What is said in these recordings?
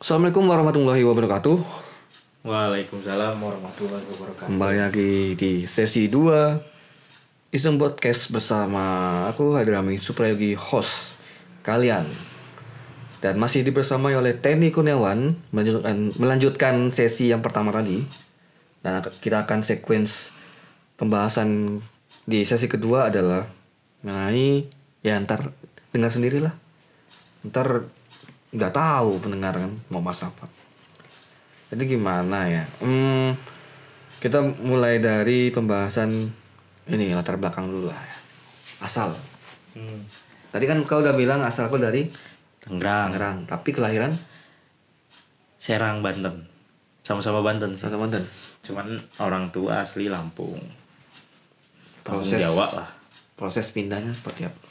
Assalamualaikum warahmatullahi wabarakatuh. Waalaikumsalam warahmatullahi wabarakatuh. Kembali lagi di sesi 2 Iseng Podcast bersama aku Hadrami Suprayogi, host kalian. Dan masih dibersamai oleh Tenny Kurniawan melanjutkan sesi yang pertama tadi. Dan kita akan sequence pembahasan di sesi kedua adalah mengenai, ya ntar dengar sendirilah. Ntar nggak tahu pendengar kan mau bahas apa. Jadi gimana ya? Kita mulai dari pembahasan ini, latar belakang dulu lah ya. Asal. Tadi kan kau udah bilang asal kau dari Tangerang, tapi kelahiran Serang, Banten. Sama-sama Banten sih. sama Banten. Cuman orang tua asli Lampung. Lampung Jawa lah. Proses pindahnya seperti apa?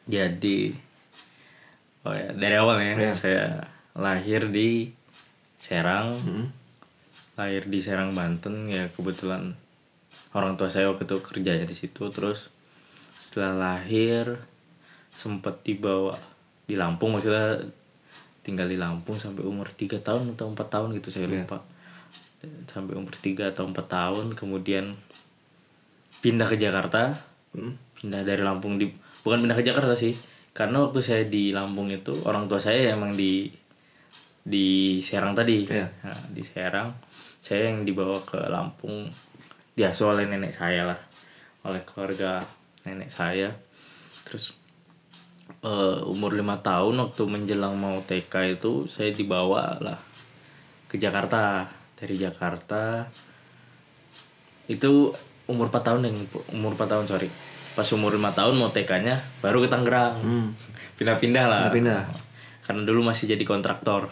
Jadi dari awal ya, saya lahir di Serang. Lahir di Serang, Banten. Ya kebetulan orang tua saya waktu itu kerjanya di situ. Terus setelah lahir sempat dibawa di Lampung, maksudnya tinggal di Lampung sampai umur 3 tahun atau 4 tahun gitu, saya lupa. Sampai umur 3 atau 4 tahun, kemudian pindah ke Jakarta. Pindah dari Lampung bukan pindah ke Jakarta sih, karena waktu saya di Lampung itu orang tua saya emang di Serang tadi. Nah, di Serang saya yang dibawa ke Lampung, diasuh oleh nenek saya lah, oleh keluarga nenek saya. Terus umur 5 tahun waktu menjelang mau TK itu saya dibawa lah ke Jakarta. Dari Jakarta itu umur 4 tahun sorry. Pas umur 5 tahun mau TK-nya baru ke Tangerang. Pindah-pindah lah. Karena dulu masih jadi kontraktor.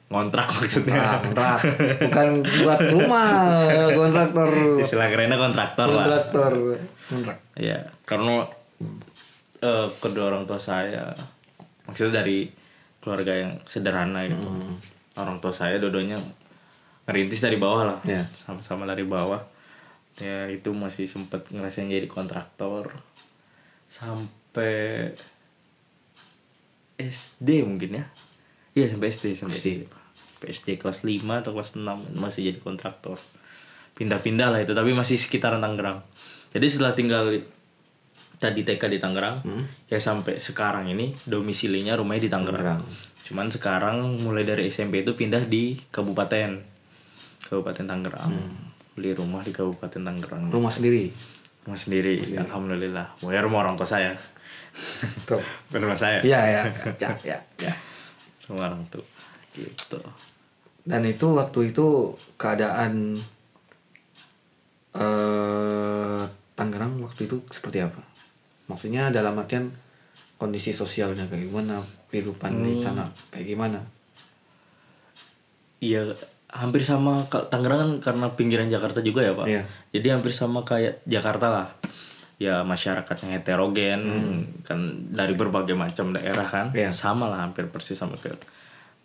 Ngontrak maksudnya. Kontrak. Bukan buat rumah, kontraktor. Istilah kerennya kontraktor lah. Kontrak. Ya, karena kedua orang tua saya maksudnya dari keluarga yang sederhana gitu. Orang tua saya dua-duanya ngerintis dari bawah lah. Sama-sama dari bawah. Ya itu masih sempat ngerasain jadi kontraktor sampai SD mungkin ya. Iya sampai SD. SD kelas 5 atau kelas 6 masih jadi kontraktor. Pindah-pindah lah itu, tapi masih sekitaran Tangerang. Jadi setelah tinggal tadi TK di Tangerang, ya sampai sekarang ini domisilinya rumahnya di Tangerang. Cuman sekarang mulai dari SMP itu pindah di Kabupaten Tangerang. Beli rumah di Kabupaten Tangerang. Rumah sendiri. Alhamdulillah. Ya rumah orang tua saya. Tuh. Rumah saya. Iya. Rumah orang tua. Gitu. Dan itu waktu itu keadaan Tangerang waktu itu seperti apa? Maksudnya dalam artian kondisi sosialnya kayak gimana, kehidupan di sana kayak gimana? Iya, hampir sama Tangerang kan karena pinggiran Jakarta juga ya Pak. Jadi hampir sama kayak Jakarta lah. Ya masyarakatnya heterogen, kan dari berbagai macam daerah kan. Sama lah, hampir persis sama kayak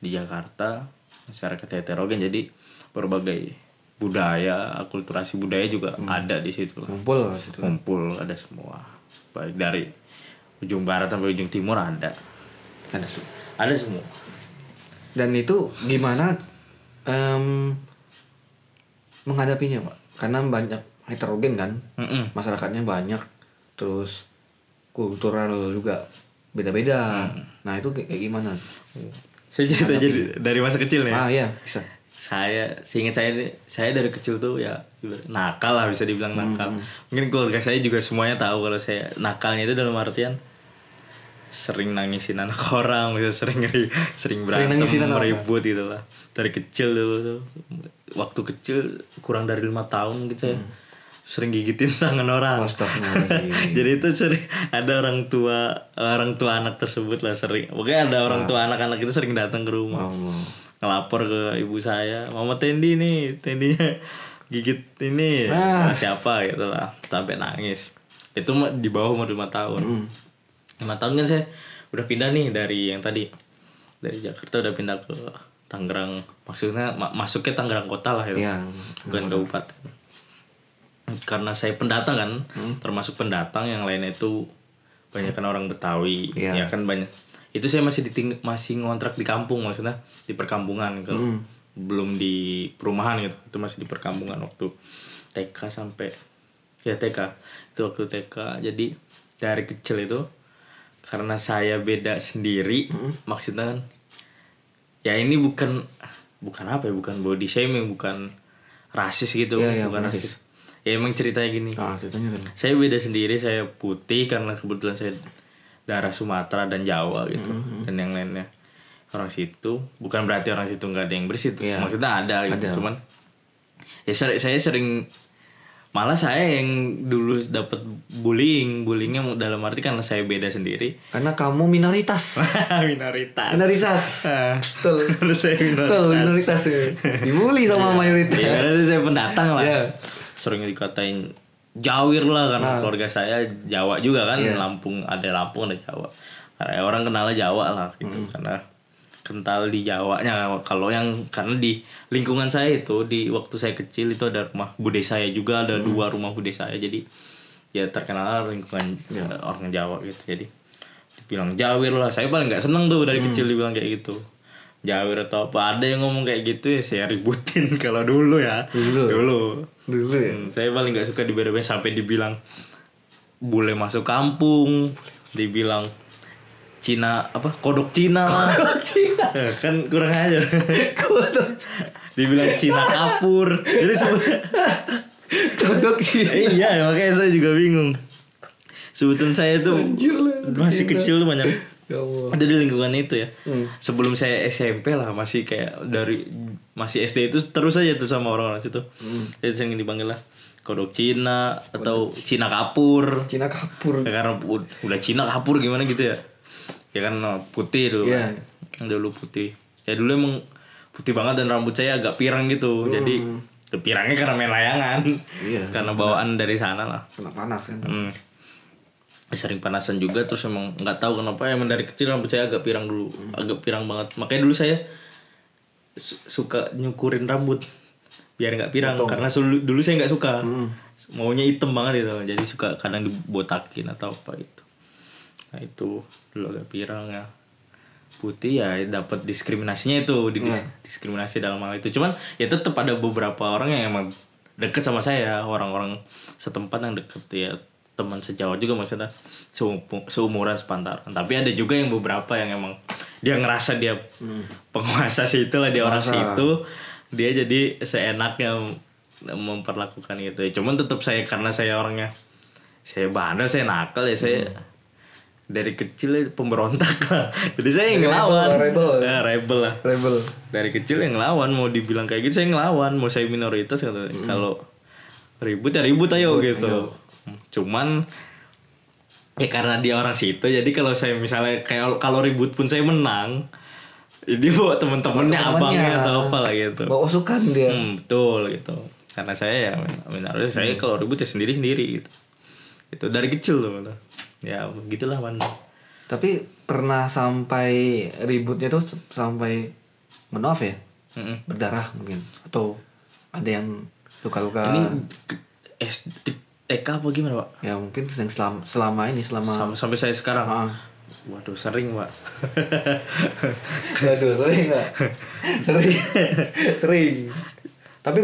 di Jakarta. Masyarakat heterogen, jadi berbagai budaya, akulturasi budaya juga ada di situ lah. Kumpul ada semua. Baik dari ujung barat sampai ujung timur ada semua. Dan itu gimana menghadapinya Pak? Karena banyak heterogen kan, masyarakatnya banyak, terus kultural juga beda-beda. Nah itu kayak gimana? Saya cerita jadi dari masa kecil nih. Iya bisa. Seingat saya dari kecil tuh ya nakal lah, bisa dibilang nakal. Mungkin keluarga saya juga semuanya tahu kalau saya nakalnya itu dalam artian sering nangisin anak orang, sering berantem, ribut gitu lah. Dari kecil dulu tuh, waktu kecil kurang dari 5 tahun gitu saya sering gigitin tangan orang. Jadi itu sering ada orang tua anak tersebut lah sering. Pokoknya ada orang tua anak-anak itu sering datang ke rumah. Ngelapor ke ibu saya, Mama Tendi nih, tendinya gigit ini siapa gitu lah, sampai nangis. Itu di bawah umur 5 tahun. 5 tahun kan saya udah pindah nih dari yang tadi, dari Jakarta udah pindah ke Tangerang. Maksudnya masuknya Tangerang kota lah itu, bukan kabupaten. Karena saya pendatang kan, termasuk pendatang, yang lainnya itu banyak kan orang Betawi. Ya kan banyak Itu saya masih ngontrak di kampung, maksudnya di perkampungan kalau belum di perumahan gitu. Itu masih di perkampungan waktu TK sampai ya TK. Itu waktu TK. Jadi dari kecil itu karena saya beda sendiri, maksudnya kan ya ini bukan apa ya, bukan body shaming, bukan rasis gitu, bukan rasis. Ya emang ceritanya gini. Ceritanya kan. Saya beda sendiri, saya putih karena kebetulan saya darah Sumatera dan Jawa gitu, dan yang lainnya orang situ. Bukan berarti orang situ nggak ada yang bersih tuh, maksudnya ada gitu. Cuman ya saya sering, malah saya yang dulu dapat bullyingnya dalam arti karena saya beda sendiri. Karena kamu minoritas. minoritas. Betul. Karena saya minoritas. Dibully sama mayoritas. Ya, karena saya pendatang lah. Sering dikatain Jawir lah karena keluarga saya Jawa juga kan, Lampung ada Jawa. Karena orang kenalnya Jawa lah gitu, karena kental di Jawanya. Kalau yang karena di lingkungan saya itu di waktu saya kecil itu ada rumah bude saya juga, ada 2 rumah bude saya, jadi ya terkenal lingkungan orang Jawa gitu. Jadi dibilang Jawir lah, saya paling nggak seneng tuh dari kecil dibilang kayak gitu. Jawir atau apa, ada yang ngomong kayak gitu ya saya ributin. Kalau dulu ya dulu ya. Saya paling nggak suka dibeda-bedain, sampai dibilang bule masuk kampung, dibilang Cina apa, kodok Cina lah. Kan kurang ajar. Dibilang Cina kapur, jadi kodok Cina. Iya, makanya saya juga bingung. Sebutan saya tuh masih kecil tuh banyak. Ada di lingkungan itu ya. Sebelum saya SMP lah, masih kayak masih SD itu terus aja tuh sama orang-orang situ. Jadi sering dipanggil lah kodok Cina atau Cina kapur. Cina kapur. Ya, karena udah Cina kapur gimana gitu ya. Ya kan putih dulu. Dulu putih. Ya dulu emang putih banget dan rambut saya agak pirang gitu. Jadi pirangnya karena main layangan. Karena bawaan dari sana lah. Kena panas kan. Sering panasan juga, terus emang nggak tahu kenapa emang dari kecil rambut saya agak pirang dulu, agak pirang banget. Makanya dulu saya suka nyukurin rambut biar nggak pirang. Potong. Karena dulu saya nggak suka, maunya hitam banget itu, jadi suka kadang dibotakin atau apa itu. Nah itu dulu agak pirang ya. Putih ya dapat diskriminasinya itu, diskriminasi dalam hal itu. Cuman ya tetap ada beberapa orang yang emang deket sama saya, orang-orang setempat yang deket ya, teman sejawat juga maksudnya, seumuran sepantaran. Tapi ada juga yang beberapa yang emang dia ngerasa dia penguasa situ lah, dia orang situ, dia jadi seenaknya memperlakukan gitu. Cuman tetap saya, karena saya orangnya, saya bandel, saya nakal ya, saya dari kecil pemberontak lah. Jadi saya yang ngelawan. Rebel lah. Dari kecil yang ngelawan, mau dibilang kayak gitu saya ngelawan, mau saya minoritas gitu. Kalau ribut ya ribut ayo gitu. Cuman ya karena dia orang situ, jadi kalau saya misalnya kayak kalau ribut pun saya menang, jadi bawa temen-temennya, abangnya atau apa lah gitu, bawa sukan dia. Betul gitu. Karena saya ya saya kalau ribut ya sendiri gitu. Itu dari kecil tuh. Ya begitulah man. Tapi pernah sampai ributnya tuh sampai menof ya? Berdarah mungkin, atau ada yang luka-luka? Ini TK apa gimana Pak? Ya mungkin selama sampai saya sekarang. Waduh sering Pak. Waduh sering Pak. Sering. Tapi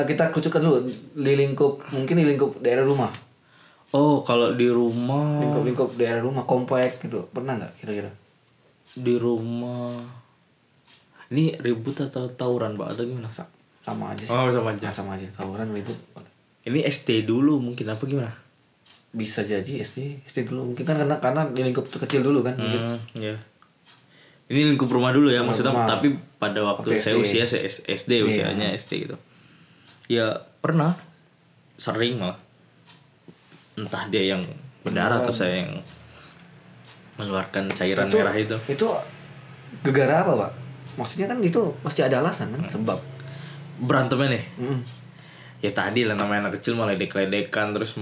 kita kerucutkan dulu di lingkup daerah rumah. Oh kalau di rumah. Lingkup daerah rumah, komplek gitu, pernah nggak kira-kira? Di rumah. Ini ribut atau tawuran Pak atau gimana? Sama aja sih. Oh sama aja. Sama aja, tawuran ribut. Ini SD dulu mungkin apa gimana? Bisa jadi SD dulu mungkin kan, karena di lingkup kecil dulu kan mungkin. Iya. Ini lingkup rumah dulu ya, maksudnya rumah. Tapi pada waktu saya usia SD, usianya SD gitu. Ya pernah, sering malah. Entah dia yang berdarah atau saya yang mengeluarkan cairan merah itu. Itu gegara apa Pak? Maksudnya kan itu pasti ada alasan kan, sebab berantemnya nih. Ya tadi lah namanya anak kecil malah ledek-ledekan, terus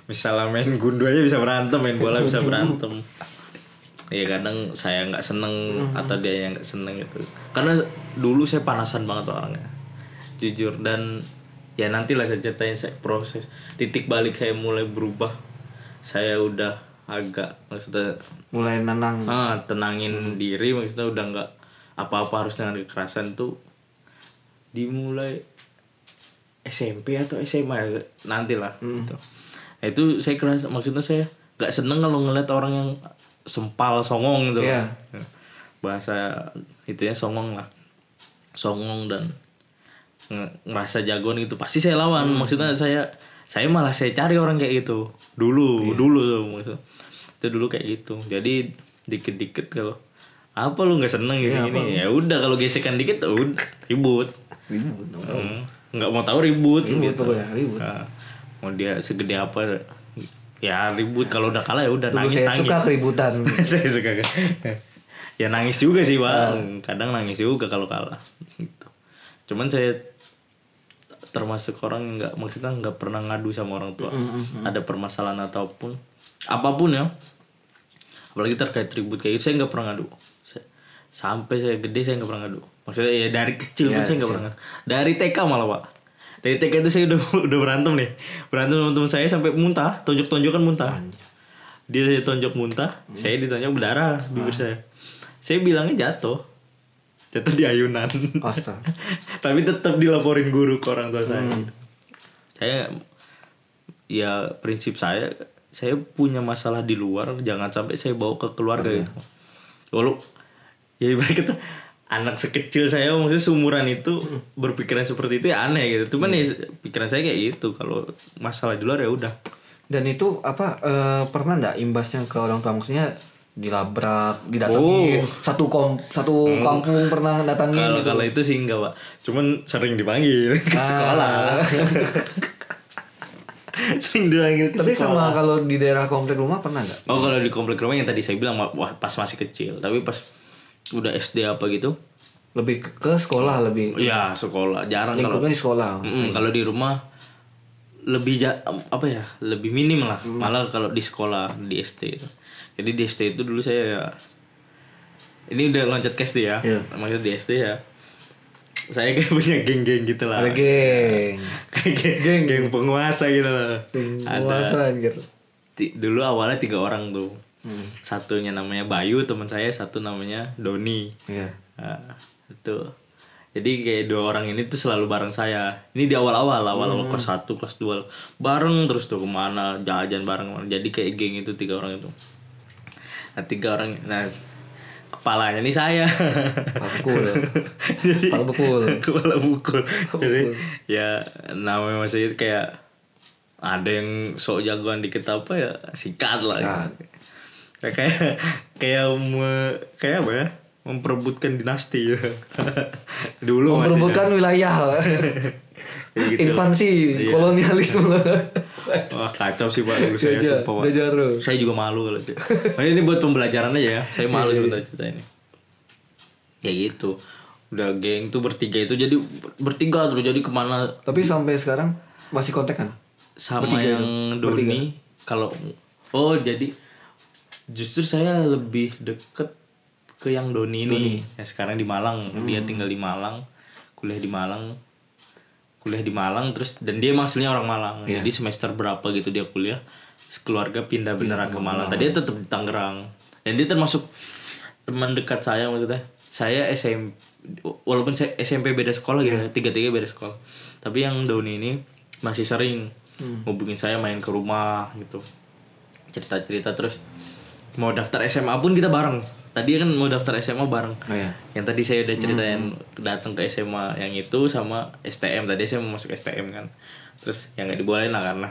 misalnya main gundu aja bisa berantem, main bola bisa berantem. Ya kadang saya nggak seneng atau dia yang nggak seneng gitu. Karena dulu saya panasan banget orangnya, jujur. Dan ya nantilah saya ceritain proses titik balik saya mulai berubah. Saya udah agak maksudnya mulai nenang. Tenangin diri, maksudnya udah nggak apa-apa harus dengan kekerasan tuh dimulai SMP atau SMA nanti lah gitu. Nah, itu saya kerasa, maksudnya saya nggak seneng kalau ngeliat orang yang sempal songong gitu. Yeah. Bahasa itunya songong lah, songong dan ngerasa jagoan gitu pasti saya lawan. Maksudnya saya malah saya cari orang kayak gitu dulu tuh, maksudnya itu dulu kayak gitu. Jadi dikit-dikit kalau apa lu nggak seneng gini ya udah, kalau gesekan dikit udah ribut. Nggak mau tahu ribut gitu. Ribut. Nah, mau dia segede apa ya ribut. Kalau udah kalah ya udah nangis. Saya suka keributan. Saya suka ya nangis juga sih Bang. Kadang nangis juga kalau kalah gitu. Cuman saya termasuk orang yang maksudnya nggak pernah ngadu sama orang tua. Ada permasalahan ataupun apapun ya, apalagi terkait ribut kayak gitu, saya nggak pernah ngadu. Sampai saya gede saya nggak pernah ngadu. Maksudnya ya dari kecil pun saya nggak pernah ngadu. Dari TK malah Pak. Dari TK itu saya udah berantem nih. Berantem sama teman saya sampai muntah, tonjok-tonjokan muntah. Dia saya tonjok muntah, saya ditonjok berdarah bibir saya. Saya bilangnya jatuh di ayunan. Tapi tetap dilaporin guru ke orang tua saya. Saya ya prinsip saya punya masalah di luar, jangan sampai saya bawa ke keluarga gitu. Walau ya ibarat kata anak sekecil saya, maksudnya seumuran itu berpikiran seperti itu ya aneh gitu. Cuman ya pikiran saya kayak gitu, kalau masalah di luar ya udah. Dan itu pernah nggak imbasnya ke orang tua, maksudnya dilabrak, didatangin, satu kampung pernah datangin gitu. Kalau itu sih enggak Pak, cuman sering dipanggil ke sekolah. Sering dipanggil ke tapi sekolah. sama kalau di daerah komplek rumah pernah nggak? Kalau di komplek rumah yang tadi saya bilang pas masih kecil, tapi pas udah SD apa gitu lebih ke sekolah lebih. Ya sekolah jarang. Lingkupnya di sekolah. Kalau di rumah lebih lebih minim lah. Malah kalau di sekolah di SD itu. Jadi di SD itu dulu saya ini udah loncat ke SD ya. Maksudnya di SD ya saya kayak punya geng-geng gitu lah. Ada geng. Geng penguasa gitu lah. Penguasa gitu. Dulu awalnya 3 orang tuh. Satunya namanya Bayu teman saya, satu namanya Doni. Nah, itu. Jadi kayak 2 orang ini tuh selalu bareng saya. Ini di awal-awal kelas 1, kelas 2 bareng terus tuh kemana, jajan bareng. Jadi kayak geng itu 3 orang itu. Nah 3 orang, nah kepalanya nih saya. Kepala bukul. Jadi ya namanya masih kayak ada yang sok jagoan dikit apa ya sikat lah. Kayak apa ya? Memperebutkan dinasti ya. Dulu memperebutkan wilayah. Gitu. Invasi kolonialisme. Wah kacau sih Pak dulu saya sumpah Pak. Saya juga malu kalau itu. Ini buat pembelajaran aja ya. Saya malu sebentar cerita ini. Ya gitu. Udah geng tuh bertiga itu jadi bertiga terus jadi kemana. Tapi sampai sekarang masih kontak kan? Sama bertiga yang Doni. Kalau jadi justru saya lebih deket ke yang Doni ini. Ya sekarang di Malang. Dia tinggal di Malang. Kuliah di Malang terus, dan dia emang aslinya orang Malang. Jadi semester berapa gitu dia kuliah, sekeluarga pindah beneran ke Malang. Tadi dia tetap di Tangerang. Dan dia termasuk teman dekat saya, maksudnya. Saya walaupun saya SMP beda sekolah gitu, 3-3 beda sekolah. Tapi yang Doni ini masih sering hubungin saya main ke rumah gitu. Cerita-cerita terus mau daftar SMA pun kita bareng. Tadi kan mau daftar SMA bareng. Yang tadi saya udah ceritain datang ke SMA yang itu sama STM. Tadi saya mau masuk STM kan. Terus yang enggak dibolehin lah karena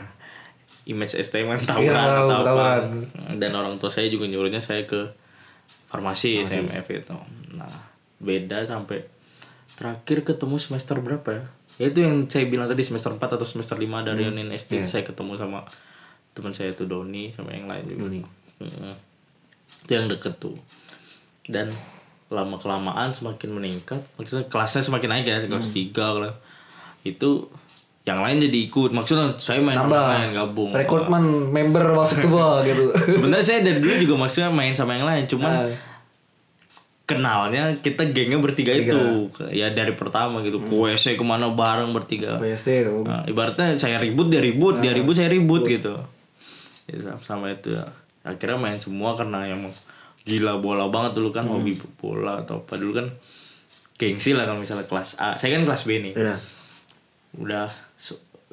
image STM kan tawuran atau apa. Dan orang tua saya juga nyuruhnya saya ke farmasi SMF itu. Nah, beda sampai terakhir ketemu semester berapa ya? Ya itu yang saya bilang tadi semester 4 atau semester 5 dari Yonin SD. Saya ketemu sama teman saya itu Doni sama yang lain juga. Itu yang deket tuh. Dan lama-kelamaan semakin meningkat, maksudnya kelasnya semakin naik ya, kelas 3 lah. Itu yang lain jadi ikut, maksudnya saya main gabung. Rekrutmen member masuk ke bawah gitu. Sebenarnya saya dari dulu juga maksudnya main sama yang lain, cuman kenalnya kita gengnya bertiga itu ya dari pertama gitu. Ke WC kemana bareng bertiga. WC ibaratnya saya ribut dia ribut, dia ribut saya ribut gitu. Ya, sama itu ya. akhirnya main semua karena yang gila bola banget dulu kan, hobi bola atau apa dulu kan, gengsi lah kalau misalnya kelas A. Saya kan kelas B nih. Iya. Udah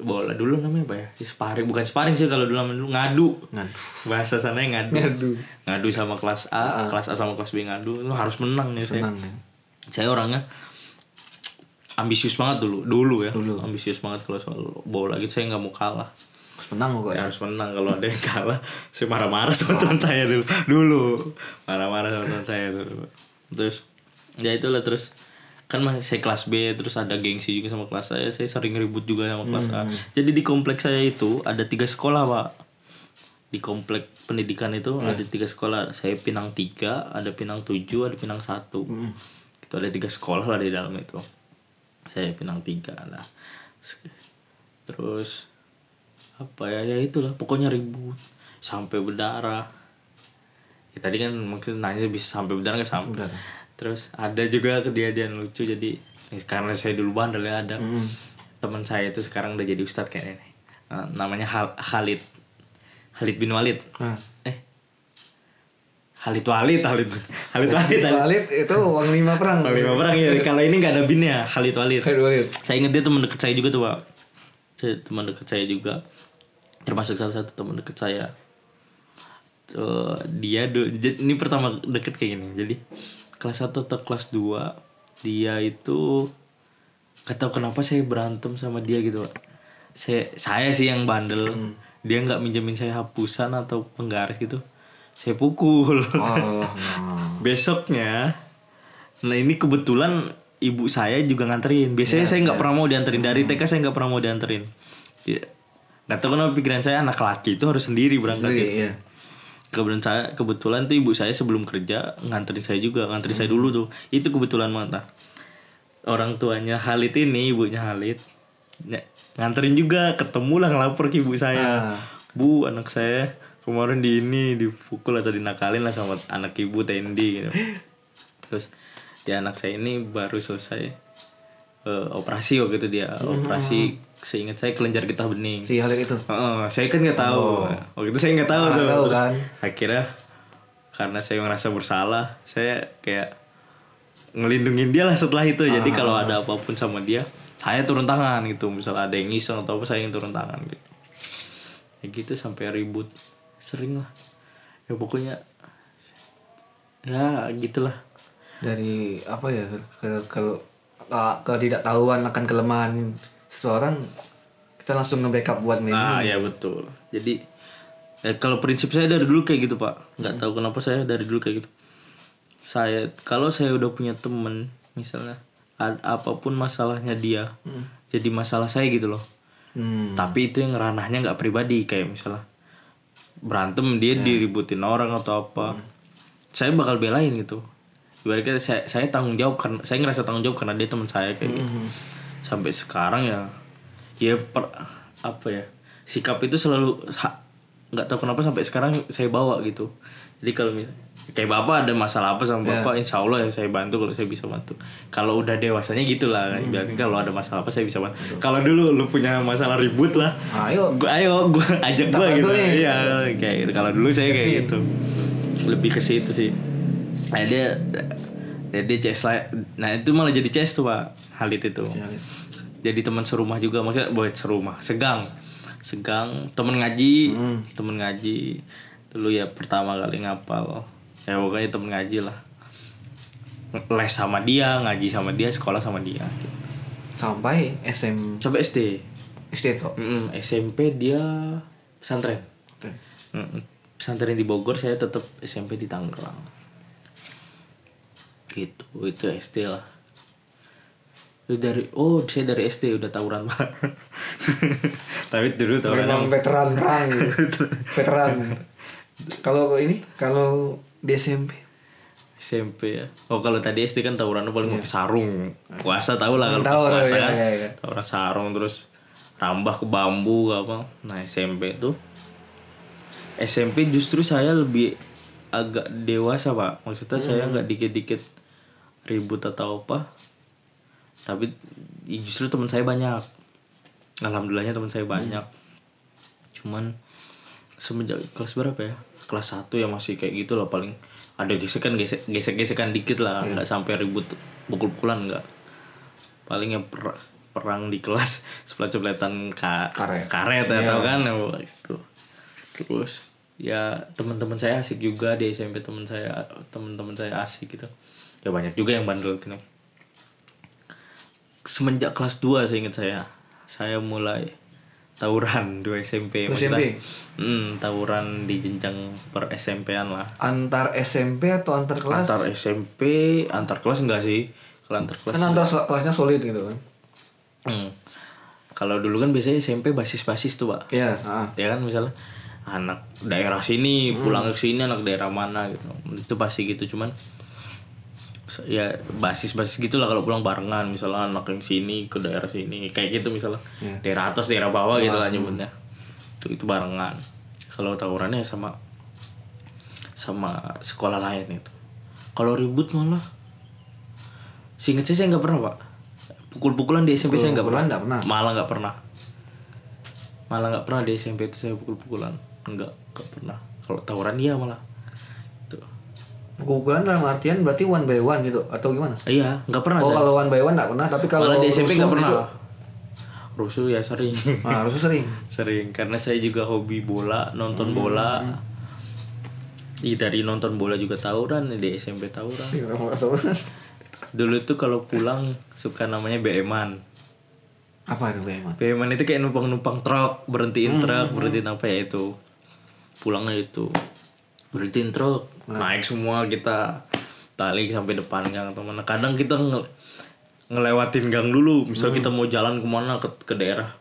bola dulu namanya apa ya? Sparring, bukan sparring sih kalau dulu ngadu. Bahasa sananya ngadu. Ngadu sama kelas A, kelas A sama kelas B ngadu. Lu harus menang nih saya. Ya. Saya orangnya ambisius banget dulu ya. Ambisius banget kalau soal bola gitu, saya nggak mau kalah. Harus menang kok ya. Harus menang, kalau ada yang kalah saya marah-marah sama teman saya dulu. Marah-marah sama teman saya dulu. Terus ya itulah, terus kan saya kelas B, terus ada gengsi juga sama kelas saya sering ribut juga sama kelas A. Jadi di kompleks saya itu ada 3 sekolah, Pak. Di komplek pendidikan itu ada 3 sekolah. Saya Pinang 3, ada Pinang 7, ada Pinang 1. Itu ada 3 sekolah lah di dalam itu. Saya Pinang 3. Nah, terus apa ya itulah, pokoknya ribut sampai berdarah. Ya, tadi kan maksudnya nanya bisa sampai berdarah nggak sampai. Terus ada juga kejadian lucu, jadi karena saya dulu bandel ya, ada teman saya itu sekarang udah jadi ustadz kayaknya nih. Namanya Khalid bin Walid. Khalid Walid itu uang 5 perang. Uang 5 perang ya. Kalau ini nggak ada binnya, Khalid Walid. Saya ingat dia teman dekat saya juga tuh, Pak. Teman dekat saya juga, termasuk salah satu teman dekat saya. Dia ini pertama deket kayak gini. Jadi kelas 1 atau kelas 2 dia itu gak tahu kenapa saya berantem sama dia gitu, Pak. Saya sih yang bandel. Dia nggak minjemin saya hapusan atau penggaris gitu, saya pukul. Besoknya, nah ini kebetulan ibu saya juga nganterin. Biasanya saya nggak pernah mau dianterin, dari TK saya nggak pernah mau dianterin. Nggak tahu kenapa pikiran saya anak laki itu harus sendiri berangkat gitu. Iya. Kebetulan tuh ibu saya sebelum kerja nganterin saya juga, nganterin saya dulu tuh. Itu kebetulan banget. Orang tuanya Khalid ini, ibunya Khalid, nganterin juga, ketemu lah, ngelapor ke ibu saya. Bu, anak saya kemarin dipukul atau dinakalin lah sama anak ibu TND gitu. Terus ya anak saya ini baru selesai operasi waktu itu dia. Operasi, seingat saya kelenjar getah bening. Si Khalid itu? Saya kan gak tahu. Waktu itu saya gak tahu tuh. Tahu kan. Akhirnya karena saya merasa bersalah, saya kayak ngelindungin dia lah setelah itu. Jadi kalau ada apapun sama dia, saya turun tangan gitu. Misalnya ada yang iseng atau apa, saya yang turun tangan gitu. Ya gitu sampai ribut. Sering lah. Ya pokoknya ya gitulah. Dari apa ya, ketidaktahuan akan kelemahan seseorang, kita langsung nge-backup buat main. Ya betul. Jadi kalau prinsip saya dari dulu kayak gitu, Pak. Nggak tahu kenapa saya dari dulu kayak gitu. Kalau saya udah punya temen, misalnya apapun masalahnya dia, jadi masalah saya gitu loh. Tapi itu yang ranahnya nggak pribadi, kayak misalnya berantem dia diributin orang atau apa, saya bakal belain gitu. Ibaratnya saya tanggung jawab, karena saya ngerasa tanggung jawab karena dia teman saya kayak gitu. Sampai sekarang apa ya, sikap itu selalu nggak tahu kenapa sampai sekarang saya bawa gitu. Jadi kalau misalnya kayak bapak ada masalah apa sama bapak, insya Allah ya saya bantu kalau saya bisa bantu. Kalau udah dewasanya gitulah, berarti kalau ada masalah apa saya bisa bantu. Kalau dulu lu punya masalah ribut lah, ayo gue ajak gue gitu. Iya kayak gitu. Kalau dulu saya kayak gitu, lebih ke situ sih. Nah dia CS lah. Nah itu malah jadi CS tuh, Pak Khalid itu. Jadi teman serumah juga, maksudnya buat serumah, segang temen ngaji. Dulu ya pertama kali ngapal, ya pokoknya temen ngaji lah, les sama dia, ngaji sama dia, sekolah sama dia gitu. Sampai SD tuh. SMP dia pesantren. Pesantren di Bogor, saya tetap SMP di Tangerang gitu. Itu SD lah. Saya dari SD udah tawuran banget. Tapi dulu tawuran memang veteran perang. Veteran. Kalau di SMP ya. Kalau tadi SD kan tawurannya paling pakai sarung. Puasa tahu lah kalau puasa kan. Tawuran sarung, terus rambah ke bambu apa. Nah, SMP justru saya lebih agak dewasa, Pak. Maksudnya saya enggak dikit-dikit ribut atau apa. Tapi justru teman saya banyak. Alhamdulillahnya teman saya banyak. Cuman semenjak kelas berapa ya? kelas 1 ya masih kayak gitu lah, paling ada gesek-gesekan dikit lah, nggak sampai ribut pukul-pukulan, nggak. Paling ya perang di kelas ceplet-cepletan karet ya, tau kan itu. Terus ya teman-teman saya asik juga di SMP, teman-teman saya asik gitu. Ya banyak juga yang bandel gitu. Semenjak kelas 2 saya mulai tawuran 2 SMP. SMP? Tawuran di jenjang per SMP-an lah. Antar SMP atau antar kelas? Antar SMP, antar kelas enggak sih. Kalau antar kelas kan antar kelasnya solid gitu kan. Kalau dulu kan biasanya SMP basis-basis tuh, Pak. Iya, Ya kan, misalnya anak daerah sini pulang ke sini, anak daerah mana gitu. Itu pasti gitu, cuman ya basis-basis gitulah kalau pulang barengan, misalnya anak yang sini ke daerah sini kayak gitu, misalnya daerah atas daerah bawah gitu lah nyebutnya. Itu barengan. Kalau tawurannya sama sekolah lain itu. Kalau ribut malah seinget saya nggak pernah, Pak. Pukul-pukulan di SMP saya nggak pernah. Malah nggak pernah di SMP itu saya pukul-pukulan, nggak pernah. Kalau tawuran iya malah. Pukul-pukulan dalam artian berarti one by one gitu atau gimana? Iya, nggak pernah. Kalau one by one nggak pernah, tapi kalau di SMP nggak pernah. Gitu. Rusuh ya sering. Rusuh sering. Sering, karena saya juga hobi bola, nonton bola. Dari nonton bola juga tawuran, di SMP tawuran. Dulu tuh kalau pulang suka namanya BM-an. Apa itu BM-an? BM-an itu kayak numpang truk, berhentiin truk, berhentiin apa ya itu. Pulangnya itu berhentiin truk, naik semua kita tali sampai depan gang atau mana. Kadang kita ngelewatin gang dulu, misal kita mau jalan kemana ke daerah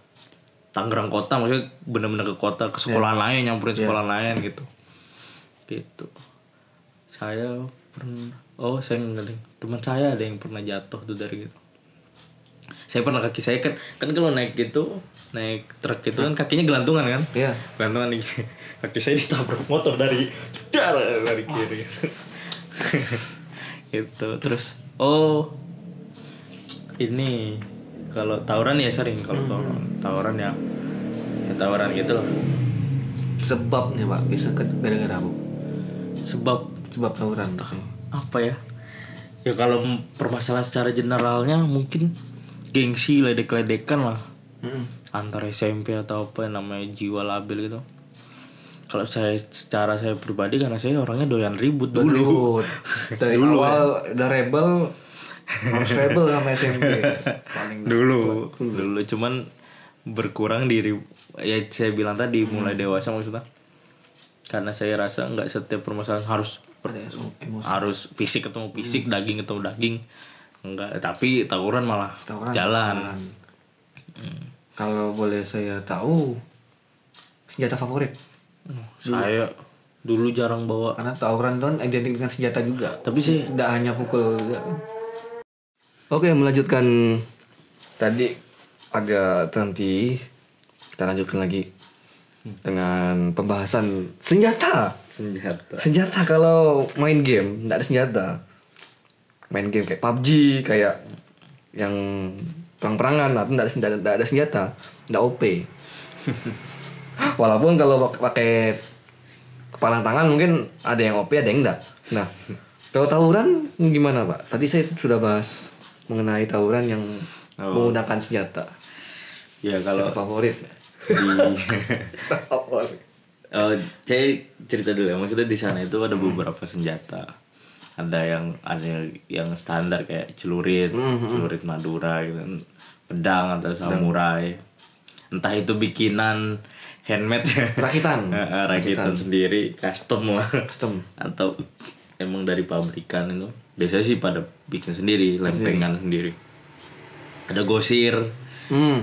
Tangerang kota, maksudnya benar-benar ke kota, ke sekolah lain, nyamperin sekolah lain gitu. Saya pernah, saya enggak, teman saya ada yang pernah jatuh tuh dari gitu. Saya pernah, kaki saya kan kalau naik gitu, naik truk itu kan kakinya gelantungan kan? Iya. Gelantungan nih. Kaki saya ditabrak motor dari kiri. Gitu. Terus ini kalau tawuran ya sering, kalau tawuran ya tawuran gitu loh. Sebabnya, Pak, bisa gara-gara apa? Sebab tawuran apa ya? Ya kalau permasalahan secara generalnya mungkin gengsi, ledek-ledekan lah. Antar SMP atau apa yang namanya jiwa labil gitu. Kalau secara saya pribadi, karena saya orangnya doyan ribut dulu. Dari awal udah rebel, harus rebel sama SMP. Paling dulu cuman berkurang diri. Ya saya bilang tadi mulai dewasa maksudnya. Karena saya rasa nggak setiap permasalahan harus fisik ketemu fisik, daging ketemu daging. Enggak, tapi tawuran malah jalan. Kalau boleh saya tahu, senjata favorit? Saya dulu jarang bawa. Karena tawuran itu kan identik dengan senjata juga. Tapi sih tidak hanya pukul juga. Oke, melanjutkan tadi agak terhenti. Kita lanjutkan lagi dengan pembahasan senjata. Senjata kalau main game tidak ada senjata. Main game kayak PUBG, kayak yang perang-perangan, tapi tidak ada senjata, tidak OP. Walaupun kalau pakai kepalang tangan mungkin ada yang OP, ada yang enggak. Nah, kalau tawuran gimana, Pak? Tadi saya sudah bahas mengenai tawuran yang menggunakan senjata. Ya kalau favorit. Saya cerita dulu ya. Maksudnya di sana itu ada beberapa senjata. Ada yang standar kayak celurit Madura gitu, pedang atau samurai. Entah itu bikinan handmade ya, rakitan sendiri, custom atau emang dari pabrikan itu. Biasanya sih pada bikin sendiri, lempengan sendiri. Ada gosir.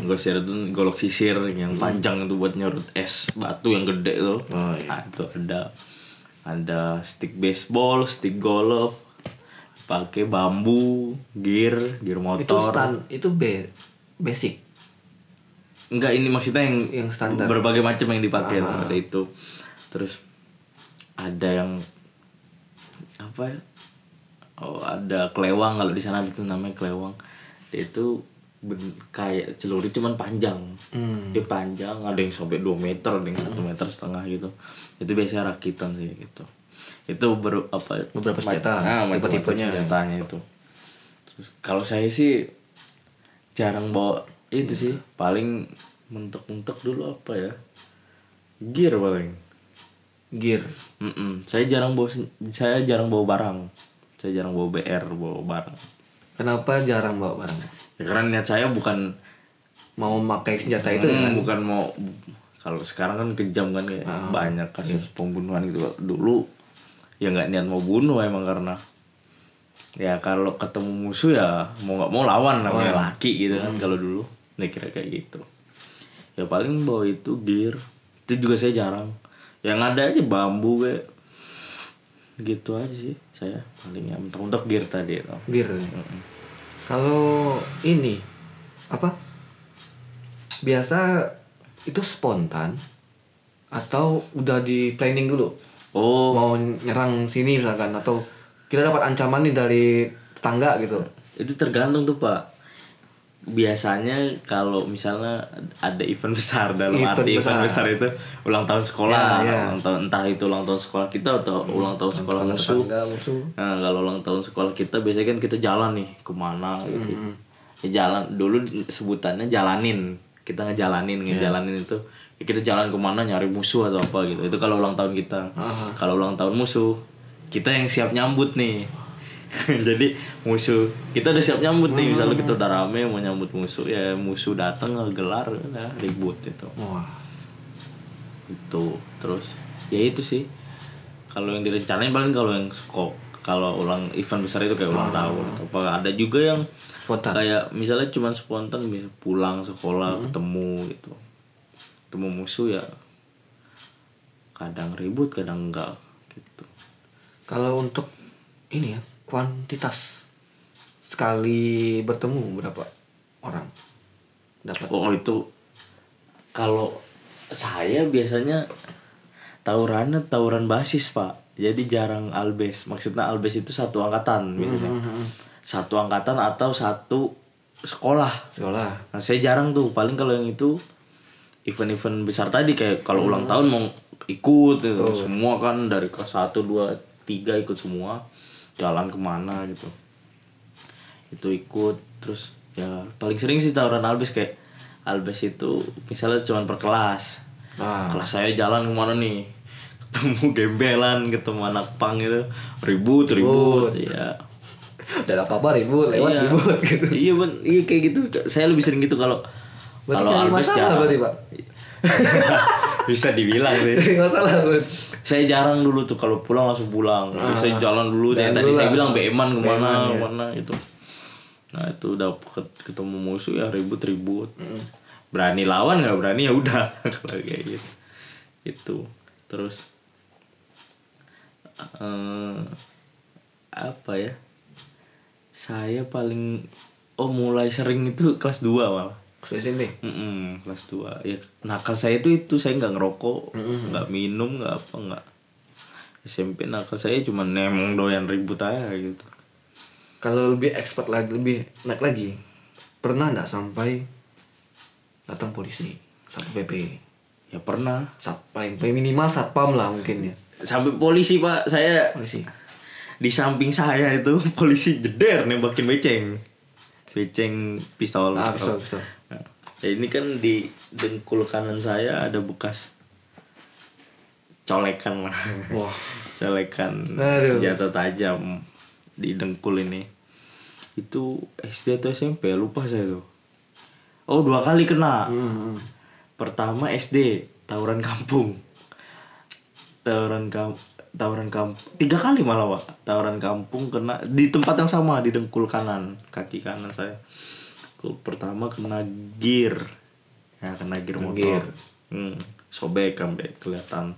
Gosir itu golok sisir yang panjang itu buat nyurut es batu yang gede tuh. Nah, itu ada stick baseball, stick golf, pakai bambu, gear motor. Itu basic. Enggak, ini maksudnya yang standar. Berbagai macam yang dipakai ada itu. Terus ada yang apa ya? Ada kelewang, kalau di sana itu namanya kelewang. Itu kayak celurit cuman panjang. Dia panjang, ada yang sampai 2 meter, ada yang 1,5 meter gitu. Itu biasanya rakitan sih gitu. Itu beberapa senjata, tipe-tipenya senjatanya itu. Terus kalau saya sih jarang bawa itu sih, paling mentok-mentok dulu apa ya? Gear paling. Gear. Saya jarang bawa barang. Saya jarang bawa BR, bawa barang. Kenapa jarang bawa barang? Ya karena niat saya bukan mau memakai senjata itu kan? Bukan mau. Kalau sekarang kan kejam kan kayak banyak kasus pembunuhan gitu. Dulu ya nggak niat mau bunuh emang, karena ya kalau ketemu musuh ya mau nggak mau lawan, namanya laki gitu kan. Kalau dulu nih kira kayak gitu. Ya paling bawa itu gear. Itu juga saya jarang. Yang ada aja bambu kayak gitu aja sih saya paling, ya untuk gear tadi itu. Gear. Kalau ini apa? Biasa itu spontan atau udah di planning dulu? Mau nyerang sini misalkan, atau kita dapat ancaman nih dari tetangga gitu. Itu tergantung tuh Pak. Biasanya kalau misalnya ada event besar, event besar itu ulang tahun sekolah, ulang tahun, entah itu ulang tahun sekolah kita atau ulang tahun sekolah musuh. Nah, kalau ulang tahun sekolah kita biasanya kan kita jalan nih kemana gitu. Ya jalan dulu sebutannya jalanin. Kita ngejalanin itu. Ya kita jalan kemana nyari musuh atau apa gitu. Itu kalau ulang tahun kita. Kalau ulang tahun musuh, kita yang siap nyambut nih. Jadi musuh kita udah siap nyambut nih, misalnya kita udah rame mau nyambut musuh, ya musuh datang ngegelar udah ribut itu. Itu terus ya itu sih kalau yang direncanain, paling kalau ulang event besar itu kayak ulang tahun atau apa. Ada juga yang spontan, kayak misalnya cuman spontan, bisa pulang sekolah ketemu gitu, ketemu musuh, ya kadang ribut kadang enggak gitu. Kalau untuk ini ya, kuantitas sekali bertemu berapa orang dapat? Itu kalau saya biasanya tawuran basis Pak, jadi jarang albes. Maksudnya albes itu satu angkatan biasanya. Satu angkatan atau satu sekolah. Nah saya jarang tuh, paling kalau yang itu event-event besar tadi kayak kalau ulang tahun mau ikut gitu. Semua kan dari kelas 1, 2, 3 ikut semua, jalan kemana gitu itu ikut. Terus ya paling sering sih tawuran albes, kayak albes itu misalnya cuma per kelas. Kelas saya jalan kemana nih, ketemu gembelan, ketemu anak pang gitu, ribut ya udah apa ribut ribut gitu. Iya kayak gitu. Saya lebih sering gitu kalau albes jarang. Berarti Pak bisa dibilang sih masalah buat saya jarang dulu tuh, kalau pulang langsung pulang. Saya jalan dulu, tadi saya bilang Beeman kemana gitu. Nah itu udah ketemu musuh ya ribut. Berani lawan nggak berani ya udah kalau kayak gitu itu. Terus apa ya, saya paling mulai sering itu kelas 2 malah. SMP? Kelas 2 ya. Nakal saya itu saya nggak ngerokok, nggak minum, nggak. SMP nakal saya cuma nemong doyan ribut aja gitu. Kalau lebih expert lagi, lebih naik lagi, pernah nggak sampai datang polisi, Satpol PP? Ya pernah. Sampai minimal satpam lah mungkin ya. Sampai polisi Pak, saya polisi di samping saya itu polisi jeder nembakin beceng pistol. Pistol. Nah, ini kan di dengkul kanan saya ada bekas colekan lah. Colekan senjata tajam di dengkul ini. Itu SD atau SMP lupa saya tuh. 2 kali kena. Pertama SD tawuran kampung 3 kali malah Pak. Tawuran kampung kena di tempat yang sama, di dengkul kanan, kaki kanan saya. Pertama kena gear. Ya kena gear motor. Sobek sampai kelihatan.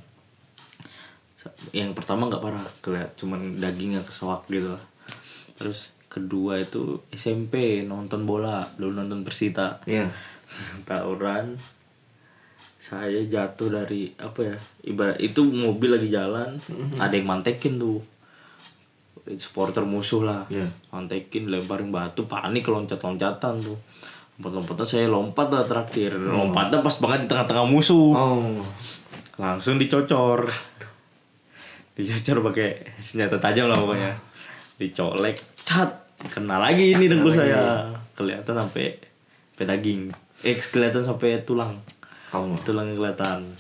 Yang pertama nggak parah, kelihatan cuman dagingnya kesoak gitu lah. Terus kedua itu SMP, nonton bola, dulu nonton Persita. Tawuran, saya jatuh dari ibarat itu mobil lagi jalan, ada yang mantekin tuh, supporter musuh lah, mantekin, lemparin batu, panik, loncat-loncatan tuh, lompat-lompatan saya lompat lah terakhir. Lompatnya pas banget di tengah-tengah musuh. Langsung dicocor pakai senjata tajam lah pokoknya. Dicolek, cat, kena lagi ini dengkul saya. Kelihatan sampai daging. Kelihatan sampai tulang. Tulangnya kelihatan.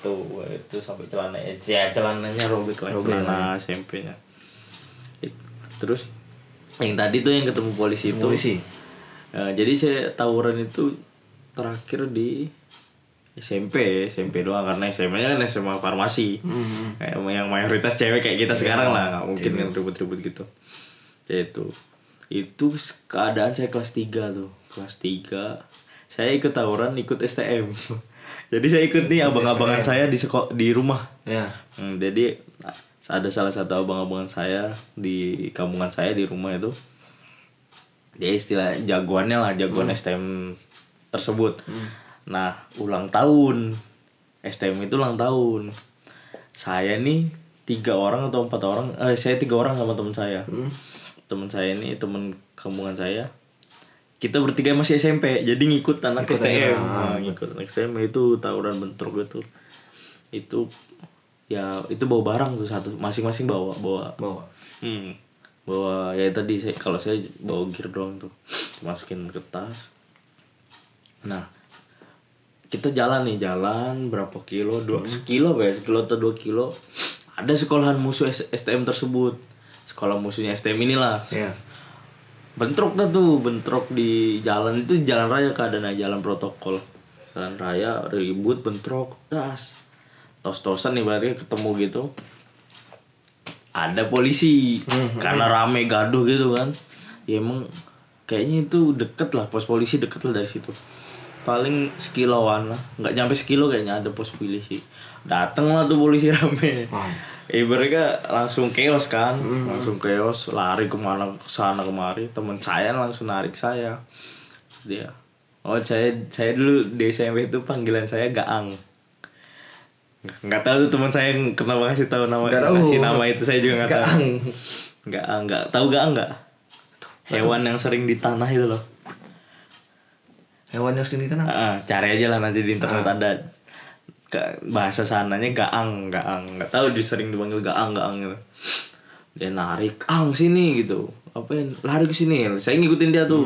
Itu sampai celananya robek lah, celana SMP-nya. Terus yang tadi tuh yang ketemu polisi itu. Jadi saya tawuran itu terakhir di SMP doang, karena SMA-nya kan SMA farmasi. Yang mayoritas cewek kayak kita sekarang lah, nggak mungkin kan ribut-ribut gitu. Ya itu keadaan saya kelas 3 tuh. Kelas 3 saya ikut tawuran, ikut STM. Jadi saya ikut nih abang-abangan saya di rumah. Jadi ada salah satu abang-abangan saya di kampungan saya di rumah itu. Dia istilah jagoannya lah, jagoan STM tersebut. Nah, ulang tahun STM itu ulang tahun. Saya nih 3 orang atau 4 orang. Saya 3 orang sama teman saya. Teman saya ini teman kampungan saya. Kita bertiga masih SMP, jadi ngikut anak STM. Ngikut anak STM itu tawuran bentrok gitu. Itu bawa barang tuh satu, masing-masing bawa. Bawa ya tadi kalau saya bawa gear doang tuh. Masukin ke tas. Nah, kita jalan berapa kilo? 1 kilo apa ya? 1 kilo atau 2 kilo. Ada sekolahan musuh STM tersebut. Sekolah musuhnya STM inilah. Bentrok di jalan itu, jalan raya keadaannya, jalan protokol. Jalan raya ribut, bentrok, tos-tosan nih berarti ketemu gitu. Ada polisi. Karena rame gaduh gitu kan. Ya emang kayaknya itu deket lah, pos polisi deket lah dari situ. Paling sekiloan lah, nggak nyampe sekilo kayaknya ada pos polisi. Dateng lah tuh polisi rame. Mereka langsung chaos kan, langsung chaos, lari kemana, kesana kemari. Teman saya langsung narik saya. Saya dulu di SMP itu panggilan saya Gaang. Nggak tahu tuh teman saya kenapa ngasih tahu nama itu, saya juga nggak tahu. Gaang, nggak tahu Gaang nggak? Hewan yang sering di tanah itu loh. Hewan yang sering di tanah? Cari aja lah nanti di internet ada. Bahasa sananya Gaang, nggak tahu dia sering dipanggil Gaang gitu. Dia narik, sini gitu. Lari ke sini. Saya ngikutin dia tuh,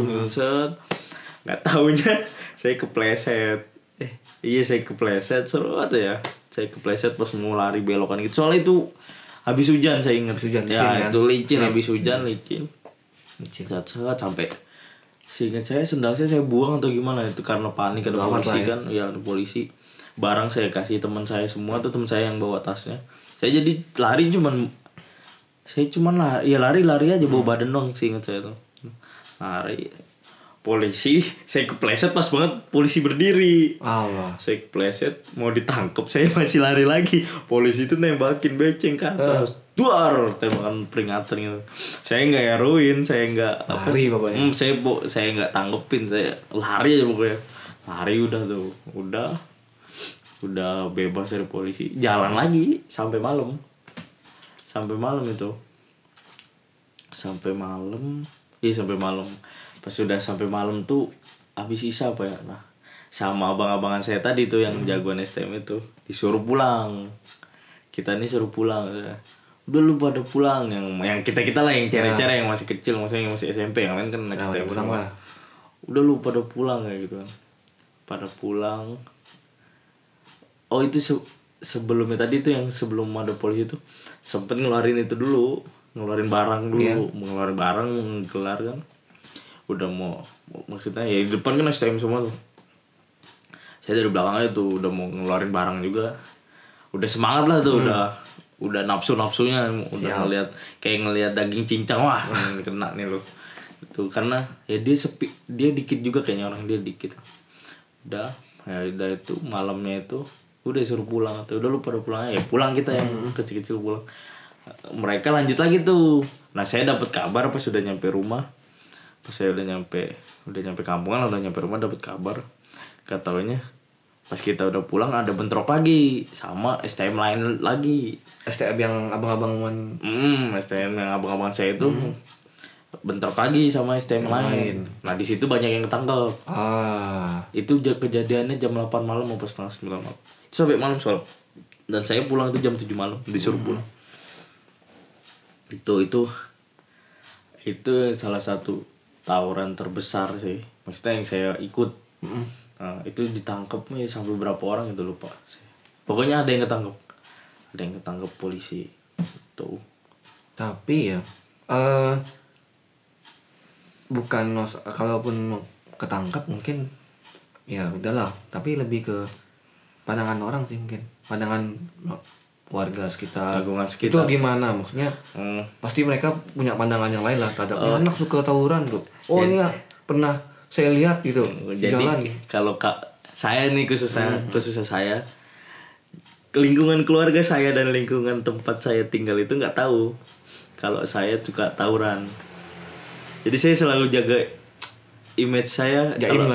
nggak taunya saya kepleset. Saya kepleset, seru banget ya. Saya kepleset pas mau lari belokan gitu. Soalnya itu habis hujan, saya ingat. Itu licin, habis hujan licin. Sampai seingat saya sendal saya buang atau gimana itu, karena panik ada polisi kan. Ya ada polisi. Barang saya kasih teman saya semua tuh, teman saya yang bawa tasnya. Saya jadi lari lari aja bawa badan dong, seingat saya tuh. Lari. Polisi, saya kepleset pas banget polisi berdiri. Saya kepleset mau ditangkap, saya masih lari lagi. Polisi itu nembakin beceng ke atas. Duar, tembakan peringatan gitu. Saya nggak heroin, saya nggak lari pokoknya. Saya nggak tanggepin, saya lari aja pokoknya. Lari udah bebas dari polisi. Jalan lagi sampai malam itu. Sampai malam. Pas sudah sampai malam tuh habis isya apa ya. Nah, sama abang-abangan saya tadi tuh yang jagoan STM itu disuruh pulang. Kita nih suruh pulang. Udah lu pada pulang, yang kita lah yang cere-cere yang masih kecil, maksudnya yang masih SMP, yang lain kan next STM semua. Udah lu pada pulang kayak gitu kan. Pada pulang. Itu sebelumnya tadi tuh yang sebelum ada polisi tuh sempet ngeluarin barang dulu, ngeluarin barang, gelar kan. Udah mau maksudnya ya di depan kan STM semua tuh. Saya dari belakangnya tuh udah mau ngeluarin barang juga. Udah semangat lah tuh, udah nafsunya udah ngelihat daging cincang, wah kena nih lo. Itu karena ya dia sepi, dia dikit juga kayaknya, orang dia dikit. Udah itu malamnya itu udah suruh pulang tuh. Udah lu pada pulang ya, pulang kita yang kecil-kecil pulang. Mereka lanjut lagi tuh. Nah, saya dapat kabar pas sudah nyampe rumah. Pas saya udah nyampe kampungan, udah nyampe rumah dapat kabar. Katanya pas kita udah pulang ada bentrok lagi sama STM lain lagi. STM yang abang-abangan. STM yang abang-abangan saya itu bentrok lagi sama STM lain. Nah di situ banyak yang ketangkep. Itu kejadiannya jam 8 malam atau setengah 9 malam. Itu sampai malam soal. Dan saya pulang itu jam 7 malam disuruh pulang. Itu salah satu tawuran terbesar sih. Maksudnya yang saya ikut. Nah, itu ditangkapnya sampai berapa orang itu lupa. Pokoknya ada yang ketangkep. Ada yang ketangkep polisi. Tuh. Tapi ya kalaupun ketangkap mungkin ya udahlah, tapi lebih ke pandangan orang sih, mungkin pandangan warga sekitar. Lingkungan Itu gimana maksudnya? Pasti mereka punya pandangan yang lain lah terhadap anak suka tawuran tuh. Ini ya pernah saya lihat gitu di jalan. Kalau saya nih khususnya saya, lingkungan keluarga saya dan lingkungan tempat saya tinggal itu nggak tahu kalau saya suka tawuran. Jadi saya selalu jaga image saya kalau,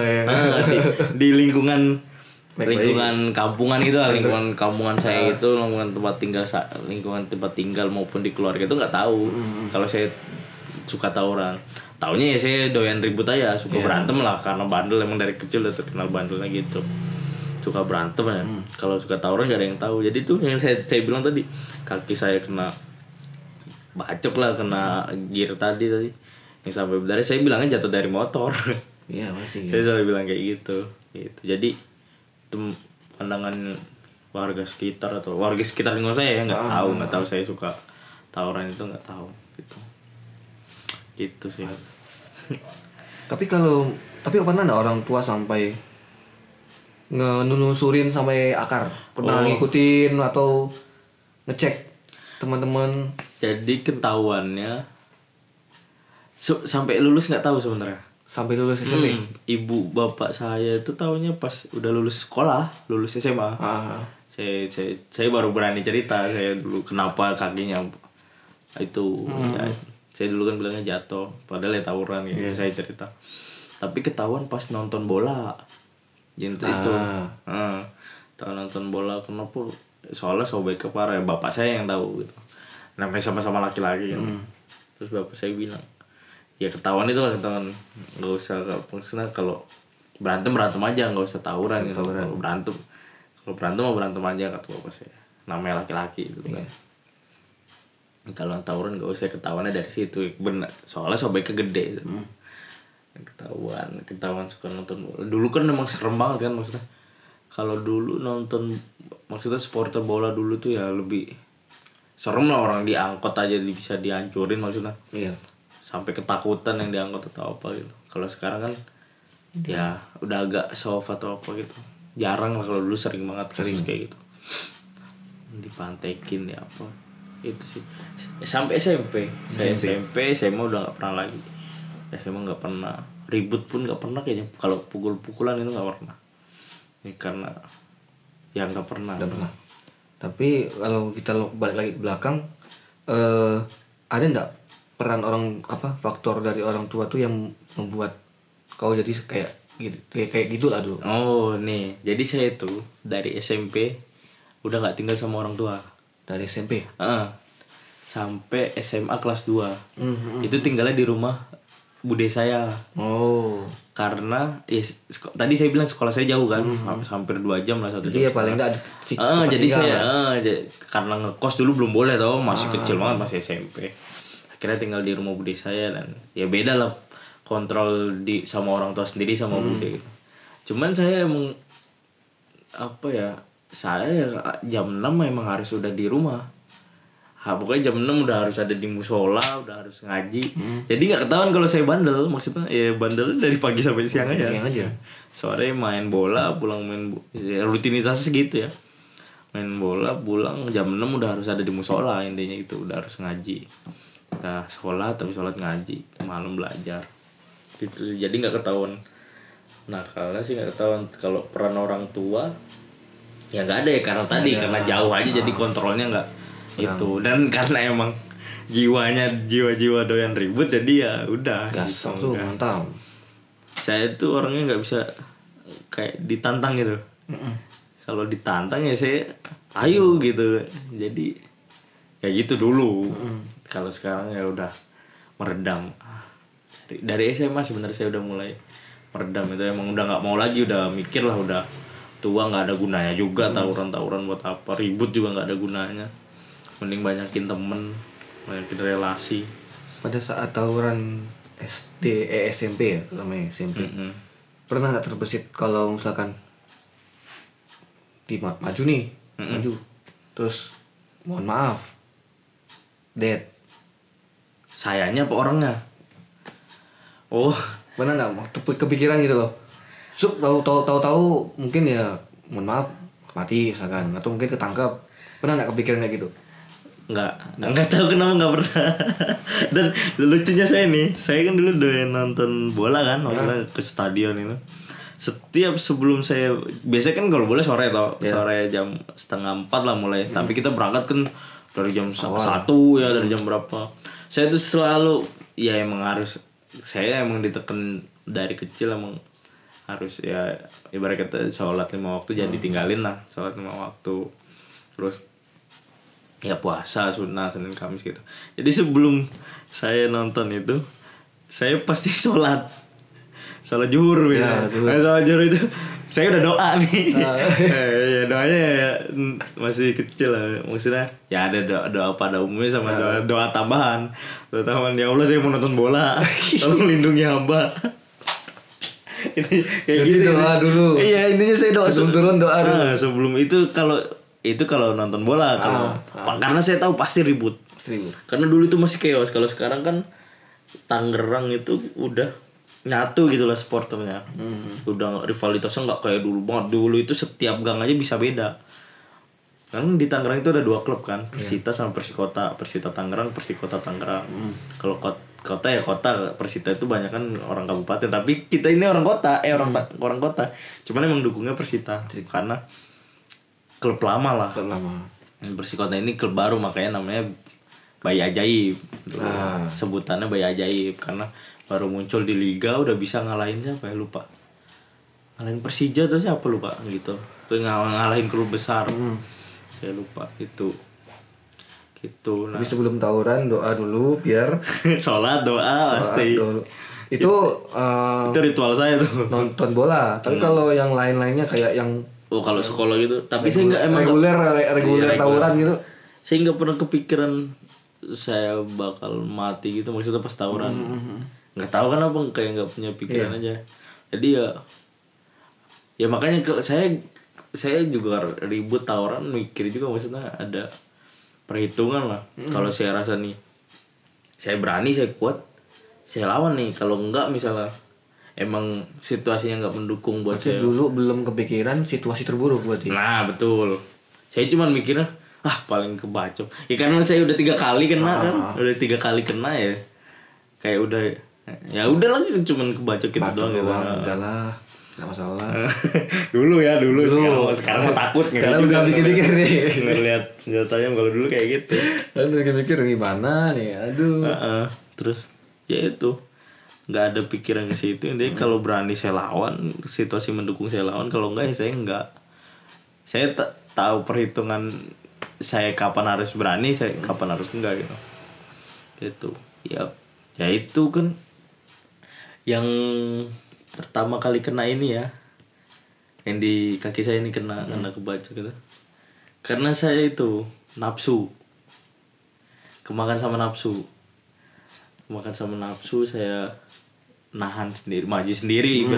di lingkungan kampungan itu, lingkungan kampungan saya itu, lingkungan tempat tinggal maupun di keluarga itu nggak tahu kalau saya suka tawuran. Taunya ya saya doyan ribut aja, suka berantem lah, karena bandel, emang dari kecil udah terkenal bandelnya gitu, suka berantem ya. Kalau suka tawuran nggak ada yang tahu. Jadi tuh yang saya bilang tadi, kaki saya kena bacok lah, kena gear tadi yang sampai berdarah. Saya bilangnya jatuh dari motor. Iya pasti. Saya selalu bilang kayak gitu. Jadi itu pandangan warga sekitar atau warga sekitar lingkungan saya ya nggak tahu saya suka tawuran itu, nggak tahu gitu sih. Tapi pernah nggak orang tua sampai ngenelusurin sampai akar? Pernah ngikutin atau ngecek teman-teman? Jadi ketahuannya sampai lulus nggak tahu sebenarnya. Sampai lulus SMP. Ibu bapak saya itu tahunya pas udah lulus sekolah, lulus SMA. Saya baru berani cerita saya dulu kenapa kakinya itu. Ya, saya dulu kan bilangnya jatuh, padahal ya tawuran gitu. Saya cerita. Tapi ketahuan pas nonton bola. Jadi itu. Tahu nonton bola kenapa? Soalnya sobek parah ya, bapak saya yang tahu gitu. Namanya sama-sama laki-laki kan. Terus bapak saya bilang, ya ketahuan itu lah, ketahuan. Nggak usah, maksudnya kalau berantem aja, nggak usah tawuran gitu. Kalau berantem mau berantem aja kata bapak saya. Namanya laki-laki gitu kan. Kalau tawuran nggak usah, ketahuannya dari situ. Benar, soalnya sobeknya gede gitu. Ketahuan suka nonton bola. Dulu kan memang serem banget kan, maksudnya. Kalau dulu nonton, maksudnya supporter bola dulu tuh ya lebih serem lah, orang diangkot aja bisa dihancurin maksudnya. Iya. Sampai ketakutan yang diangkot atau apa gitu. Kalau sekarang kan ya udah agak soft atau apa gitu. Jarang lah, kalau dulu sering banget kayak gitu. Dipantekin ya apa. Itu sih. Sampai SMP. Saya SMP, SMA udah enggak pernah lagi. SMA enggak pernah. Ribut pun enggak pernah kayaknya. Kalau pukul-pukulan itu enggak pernah. Ini karena ya enggak pernah. Tapi kalau kita balik lagi ke belakang, ada enggak peran faktor dari orang tua tuh yang membuat kau jadi kayak gitulah dulu? Nih, jadi saya tuh dari SMP udah nggak tinggal sama orang tua. Dari SMP? Sampai SMA kelas 2. Itu tinggalnya di rumah bude saya. Karena tadi saya bilang sekolah saya jauh kan, hampir 2 jam lah, 1 jam. Iya, paling enggak jadi saya karena ngekos dulu belum boleh tau, masih kecil banget, masih SMP. Akhirnya tinggal di rumah bude saya, dan ya beda lah kontrol sama orang tua sendiri sama bude gitu. Cuman saya emang saya jam 6 memang harus udah di rumah. Pokoknya jam 6 udah harus ada di musola, udah harus ngaji. Jadi gak ketahuan kalau saya bandel. Maksudnya ya bandel dari pagi sampai siang aja. Sore main bola, pulang rutinitasnya segitu ya. Main bola, pulang jam 6 udah harus ada di musola, intinya itu udah harus ngaji. Nah, sekolah tapi sholat ngaji, malam belajar. Gitu sih. Jadi gak ketahuan. Nah, karena sih gak ketahuan kalau peran orang tua ya gak ada ya, karena jauh aja jadi kontrolnya gak itu. Dan karena emang jiwa doyan ribut, jadi ya udah gas tuh mantap. Saya tuh orangnya nggak bisa kayak ditantang gitu. Kalau ditantang ya saya ayo gitu. Jadi ya gitu dulu. Kalau sekarang ya udah meredam. dari SMA sebenarnya saya udah mulai meredam itu, emang udah nggak mau lagi, udah mikir lah udah tua nggak ada gunanya juga tawuran buat apa, ribut juga nggak ada gunanya, mending banyakin temen, banyakin relasi. Pada saat tawuran SMP ya, namanya SMP. Pernah nggak terbesit kalau misalkan maju nih, maju, terus mohon maaf, dead. Sayanya apa orangnya? Oh, Pernah nggak kepikiran gitu loh? Tahu mungkin ya mohon maaf mati misalkan, atau mungkin ketangkap. Pernah nggak kepikiran kayak gitu? nggak tahu kenapa nggak pernah. Dan lucunya saya kan dulu doyan nonton bola kan, maksudnya ke stadion itu. Setiap sebelum saya, biasanya kan kalau boleh sore sore jam 3:30 lah mulai. Tapi kita berangkat kan dari jam 1 ya, dari jam berapa. Saya tuh selalu ya emang harus, saya emang ditekan dari kecil emang harus ya ibarat kata sholat 5 waktu jangan ditinggalin lah, sholat 5 waktu. Terus ya puasa sunnah Senin Kamis gitu. Jadi sebelum saya nonton itu, saya pasti sholat zuhur ya. Sholat zuhur itu saya udah doa nih. Ya doanya ya masih kecil lah, maksudnya ya ada doa pada umumnya sama doa tambahan. Doa tambahan, ya Allah saya mau nonton bola, tolong lindungi hamba. Ini kayak gitu doa dulu. Iya, intinya saya doa sebelum turun doa dulu. Sebelum itu kalau nonton bola, karena saya tahu pasti ribut. Karena dulu itu masih chaos. Kalau sekarang kan Tangerang itu udah nyatu gitu lah supporternya. Udah rivalitasnya nggak kayak dulu banget. Dulu itu setiap gang aja bisa beda. Kan di Tangerang itu ada 2 klub kan, Persita sama Persikota. Persita Tangerang, Persikota Tangerang. Kalau kota ya kota, Persita itu banyak kan orang kabupaten. Tapi kita ini orang kota, orang kota. Cuman emang dukungnya Persita karena klub lama lah. Persikota ini klub baru, makanya namanya Bayi Ajaib. Sebutannya Bayi Ajaib karena baru muncul di liga udah bisa ngalahin siapa ya, lupa. Ngalahin Persija atau siapa lupa gitu. Terus ngalahin klub besar. Saya lupa itu. Gitu. Tapi sebelum tawuran doa dulu biar sholat doa pasti. Itu ritual saya tuh. Nonton bola. Tapi kalau yang lain-lainnya kayak yang kalau sekolah gitu, tapi saya nggak emang reguler tawuran gitu. Saya nggak pernah kepikiran saya bakal mati gitu, maksudnya pas tawuran. Nggak tahu kenapa, kayak nggak punya pikiran aja. Jadi ya makanya saya juga ribut tawuran, mikir juga, maksudnya ada perhitungan lah. Kalau saya rasa nih saya berani, saya kuat, saya lawan nih. Kalau enggak misalnya emang situasinya nggak mendukung buat saya. Dulu belum kepikiran situasi terburuk buat dia. Nah betul. Saya cuma mikirnya paling kebacok. Ya karena saya udah 3 kali kena kan, udah 3 kali kena ya. Kayak udah ya udah lagi cuman kebacok gitu doang gitu. Udahlah, nggak masalah. dulu sekarang mah takut nggak? Sekarang udah pikir-pikir nih. Ngeliat senjatanya kalau dulu kayak gitu. Kan udah mikir gimana nih, aduh. Terus ya itu nggak ada pikiran ke situ. Jadi kalau berani saya lawan, situasi mendukung saya lawan. Kalau enggak ya saya enggak. Saya tahu perhitungan saya kapan harus berani, saya kapan harus enggak gitu. Gitu. Ya itu kan yang pertama kali kena ini ya, yang di kaki saya ini kena kebacok gitu. Karena saya itu nafsu, kemakan sama nafsu, saya nahan sendiri, maju sendiri,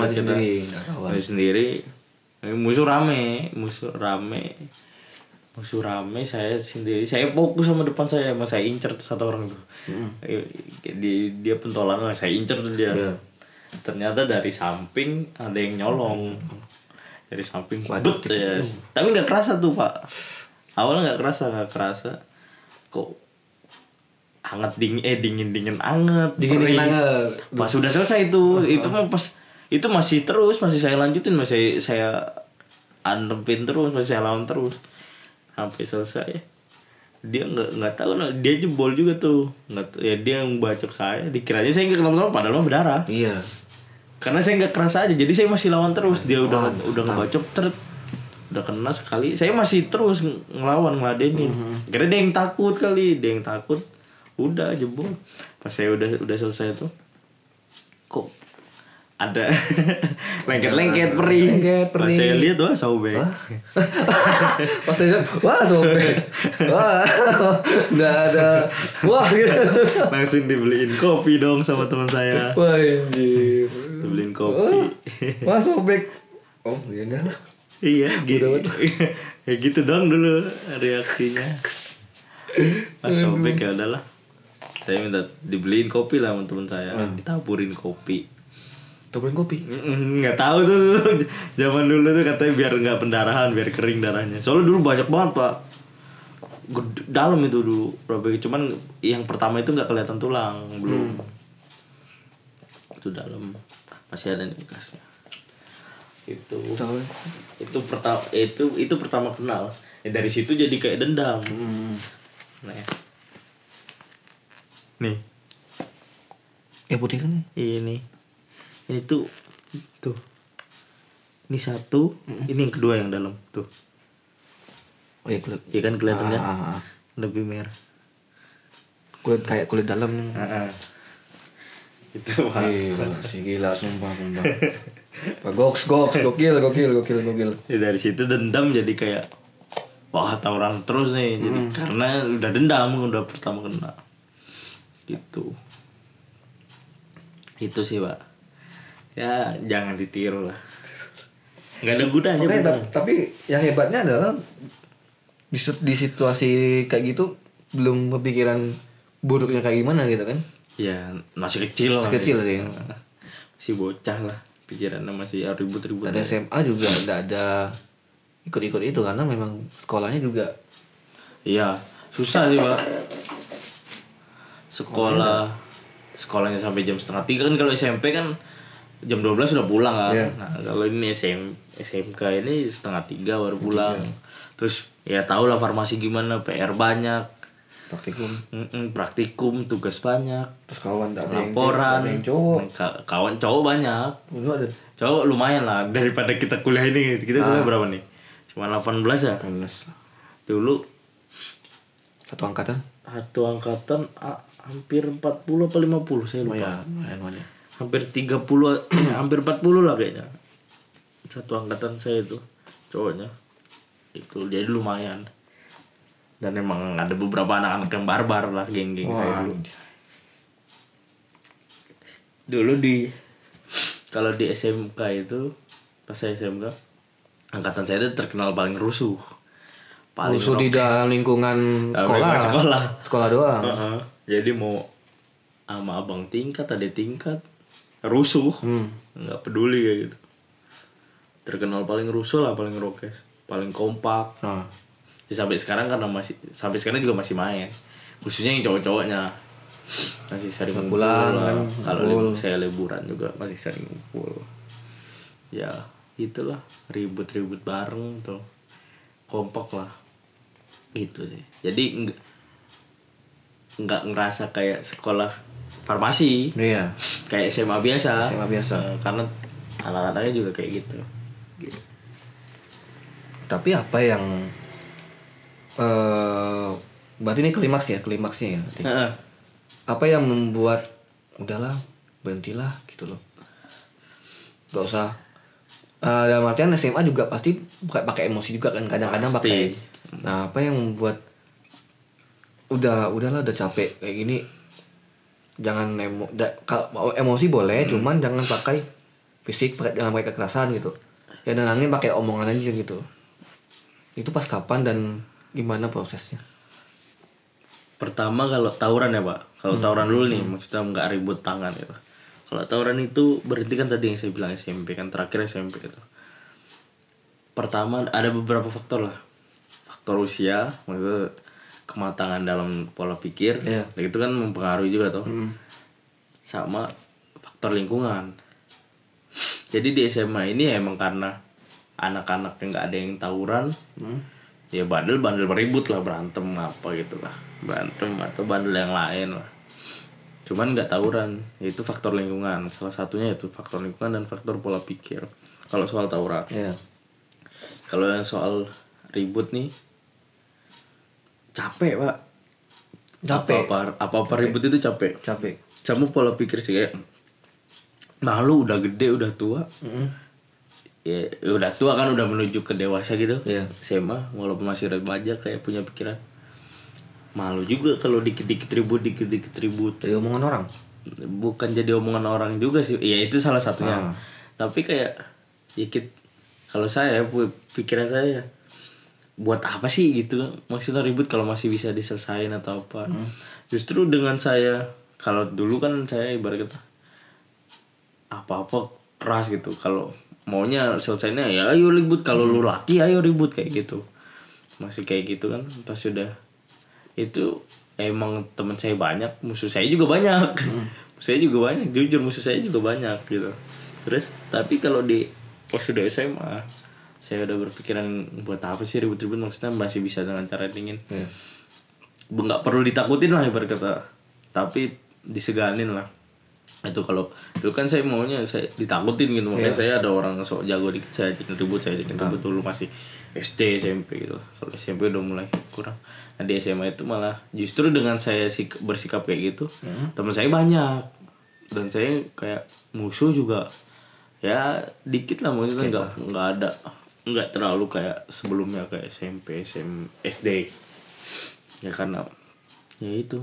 musuh rame, saya sendiri, saya fokus sama depan saya, emang saya incer tuh satu orang tuh. Dia pentolan, saya incer tuh dia. Ternyata dari samping ada yang nyolong. Dari samping ya. Tapi nggak kerasa tuh Pak. Awalnya nggak kerasa. Kok hangat dingin anget. Pas sudah selesai itu mah pas itu masih saya lanjutin, masih saya antepin terus, masih saya lawan terus sampai selesai. Dia nggak tahu, dia jebol juga tuh, ya dia yang bacok saya, dikiranya saya nggak kenapa-napa padahal mah berdarah. Iya. Karena saya nggak kerasa aja, jadi saya masih lawan terus. Dia udah ngebacok, udah kena sekali, saya masih terus ngeladenin. Karena dia yang takut, udah jebol. Pas saya udah selesai tuh, kok ada lengket-lengket perih. Pas saya lihat wah sobek. Pas saya lihat wah sobek. Wah nggak ada. Wah gitu. Langsung dibeliin kopi dong sama teman saya. Wah anjir. Dibeliin kopi. Wah sobek. Oh ya enggak lah. Iya gitu. Ya gitu dong dulu reaksinya. Pas sobek ya udahlah. Saya minta dibeliin kopi lah sama teman saya. Ditaburin kopi. Taburin kopi? Nggak tahu tuh. Zaman dulu tuh katanya biar nggak pendarahan, biar kering darahnya. Soalnya dulu banyak banget pak. Dalam itu dulu. Cuman yang pertama itu nggak kelihatan tulang, belum. Itu dalam. Masih ada nih bekasnya. Itu pertama kenal. Ya, dari situ jadi kayak dendam. Nah, ya. Nih. Ya putih kan? Ini tuh. Ini satu, ini yang kedua yang dalam tuh. Oh iya kulit. Iya kan kelihatannya lebih merah. Kulit kayak kulit dalam. Itu pak. Gila sumpah. Goks gokil. Ya, dari situ dendam jadi kayak wah tawuran terus nih. Jadi karena udah dendam udah pertama kena. Gitu. Itu sih pak. Ya jangan ditiru lah. Nggak ada gunanya. Oke, tapi yang hebatnya adalah di situasi kayak gitu belum kepikiran buruknya kayak gimana gitu kan? Ya masih kecil lah. Kecil sih. Masih bocah lah. Pikirannya masih ribut-ribut. Ada SMA juga nggak ada ikut-ikut itu karena memang sekolahnya juga. Iya susah sih pak. Sekolahnya sampai jam 2:30 kan. Kalau SMP kan jam 12 sudah pulang kan. Yeah. Nah kalau ini SMK ini 2:30 baru pulang. Terus ya tau lah farmasi gimana, PR banyak, praktikum tugas banyak, terus kawan laporan, kawan cowok banyak. Cowok lumayan lah daripada kita kuliah ini. Kita kuliah berapa nih? Cuma 18 ya? 18. Dulu satu angkatan hampir 40 atau 50 saya lupa. Lumayan. Hampir 30 hampir 40 lah kayaknya. Satu angkatan saya itu cowoknya. Itu jadi lumayan. Dan emang ada beberapa anak-anak yang barbar lah, geng-geng kayak dulu. Dulu kalau di SMK itu pas saya SMK angkatan saya itu terkenal paling rusuh. Rusuh di dalam lingkungan sekolah doang. Jadi mau sama abang tingkat, adik tingkat rusuh, nggak peduli kayak gitu. Terkenal paling rusuh lah, paling rokes, paling kompak. Sampai sekarang juga masih main, khususnya yang cowok-cowoknya masih sering ngumpul lah. Kalau saya liburan juga masih sering ngumpul. Ya itulah, ribut-ribut bareng tuh, kompak lah gitu sih. Jadi nggak ngerasa kayak sekolah farmasi. Iya. Kayak SMA biasa. Karena anak-anaknya juga kayak gitu. Tapi apa yang berarti ini klimaksnya ya. Apa yang membuat udahlah berhentilah gitu loh. Gak usah. Dalam artian SMA juga pasti pakai emosi juga kan, kadang-kadang pakai. Nah apa yang membuat udahlah udah capek kayak gini, jangan emosi boleh, cuman jangan pakai fisik, jangan pakai kekerasan gitu ya, nenangin pakai omongan aja gitu. Itu pas kapan dan gimana prosesnya? Pertama kalau tawuran ya pak, kalau tawuran dulu nih, maksudnya nggak ribut tangan gitu. Kalau tawuran itu berhenti kan tadi yang saya bilang SMP kan, terakhir SMP itu. Pertama ada beberapa faktor lah, faktor usia, maksudnya kematangan dalam pola pikir, itu kan mempengaruhi juga tuh, sama faktor lingkungan. Jadi di SMA ini emang karena anak-anak yang nggak ada yang tawuran, ya bandel beribut lah, berantem apa gitu lah, berantem atau bandel yang lain lah. Cuman nggak tawuran, itu faktor lingkungan. Salah satunya itu faktor lingkungan dan faktor pola pikir. Kalau soal tawuran, kalau yang soal ribut nih, capek pak. Apa ribut itu capek. Sama pola pikir sih, kayak malu, udah gede, udah tua. Ya udah tua kan, udah menuju ke dewasa gitu. SMA walaupun masih remaja kayak punya pikiran malu juga kalau dikit-dikit ribut. Jadi omongan orang. Bukan jadi omongan orang juga sih. Ya itu salah satunya. Tapi kayak dikit, kalau saya pikiran saya buat apa sih gitu, maksudnya ribut kalau masih bisa diselesain atau apa. Justru dengan saya, kalau dulu kan saya ibarat kata apa-apa keras gitu, kalau maunya selesainya ya ayo ribut, kalau lu laki ayo ribut kayak gitu, masih kayak gitu kan. Pas sudah itu emang teman saya banyak, musuh saya juga banyak. Jujur musuh saya juga banyak gitu. Terus tapi kalau di pas sudah SMA saya udah berpikiran buat apa sih ribut-ribut, maksudnya masih bisa dengan cara dingin. Nggak perlu ditakutin lah ibarat kata, tapi diseganin lah. Itu kalau dulu kan saya maunya saya ditakutin gitu, makanya saya ada orang sok jago dikit saya ajakin ribut dulu masih SD SMP gitu. Kalau SMP udah mulai kurang. Nah di SMA itu malah justru dengan saya bersikap kayak gitu, teman saya banyak dan saya kayak musuh juga ya dikit lah, maksudnya nggak terlalu kayak sebelumnya kayak SMP SD ya, karena ya itu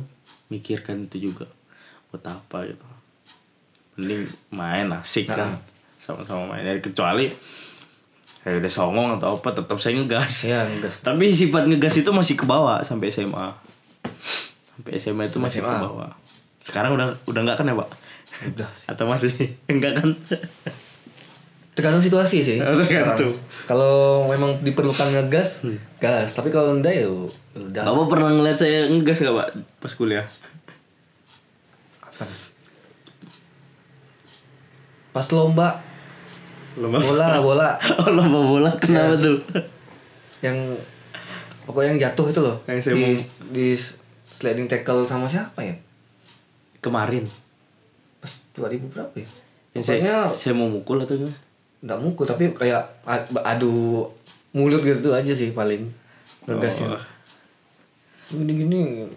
mikirkan itu juga buat apa gitu. Mending main asik kan, sama-sama main. Ya, kecuali saya udah songong atau apa tetap saya ngegas. Tapi sifat ngegas itu masih ke bawah sampai SMA. Sampai SMA itu masih ke bawah. Sekarang udah enggak kan ya, Pak? Udah. Atau masih enggak kan? Tergantung situasi sih. Tergantung. Kalau memang diperlukan ngegas, gas. Tapi kalau enggak ya udah. Bapak pernah ngeliat saya ngegas enggak, Pak, pas kuliah? Kapan? Pas lomba bola. Oh, lomba bola kenapa tuh? Yang pokoknya yang jatuh itu loh. Yang di sliding tackle sama siapa ya? Kemarin. Pas 2000 berapa ya? Pokoknya saya mau mukul atau gimana? Nggak mukul, tapi kayak adu mulut gitu aja sih paling ngegasnya. Gini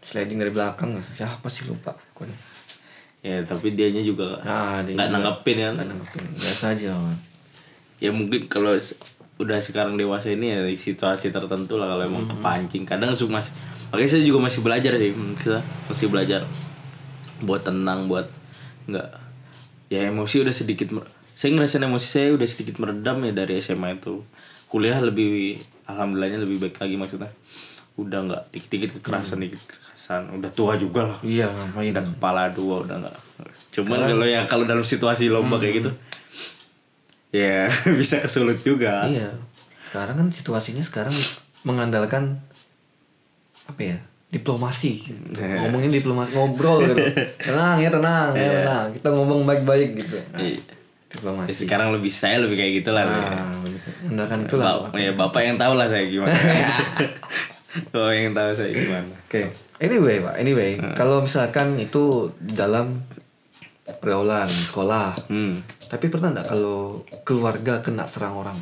sliding dari belakang, siapa sih lupa pokoknya. Ya tapi dianya juga nggak nanggepin kan? Nggak nanggepin, biasa aja. Ya mungkin kalau udah sekarang dewasa ini ya di situasi tertentu lah, kalau emang kepancing. Kadang makanya saya juga masih belajar sih, masih belajar buat tenang, buat nggak ya emosi udah sedikit. Saya ngerasain emosi saya udah sedikit meredam ya dari SMA itu. Kuliah alhamdulillahnya lebih baik lagi, maksudnya udah nggak dikit-dikit kekerasan. Udah tua juga lah. Iya, ngapain. Udah kepala dua, udah nggak. Cuman kalau dalam situasi lomba kayak gitu ya bisa kesulit juga. Iya. Sekarang kan situasinya mengandalkan apa ya? Diplomasi. Ngomongin diplomasi, ngobrol gitu. Tenang. Kita ngomong baik-baik gitu. Diplomasi. Sekarang saya lebih kayak gitulah. Mengandalkan itulah. Bapak yang tahu lah saya gimana. Bapak yang tahu saya gimana. Oke. Anyway, kalau misalkan itu dalam pergaulan sekolah, tapi pernah nggak kalau keluarga kena serang orang?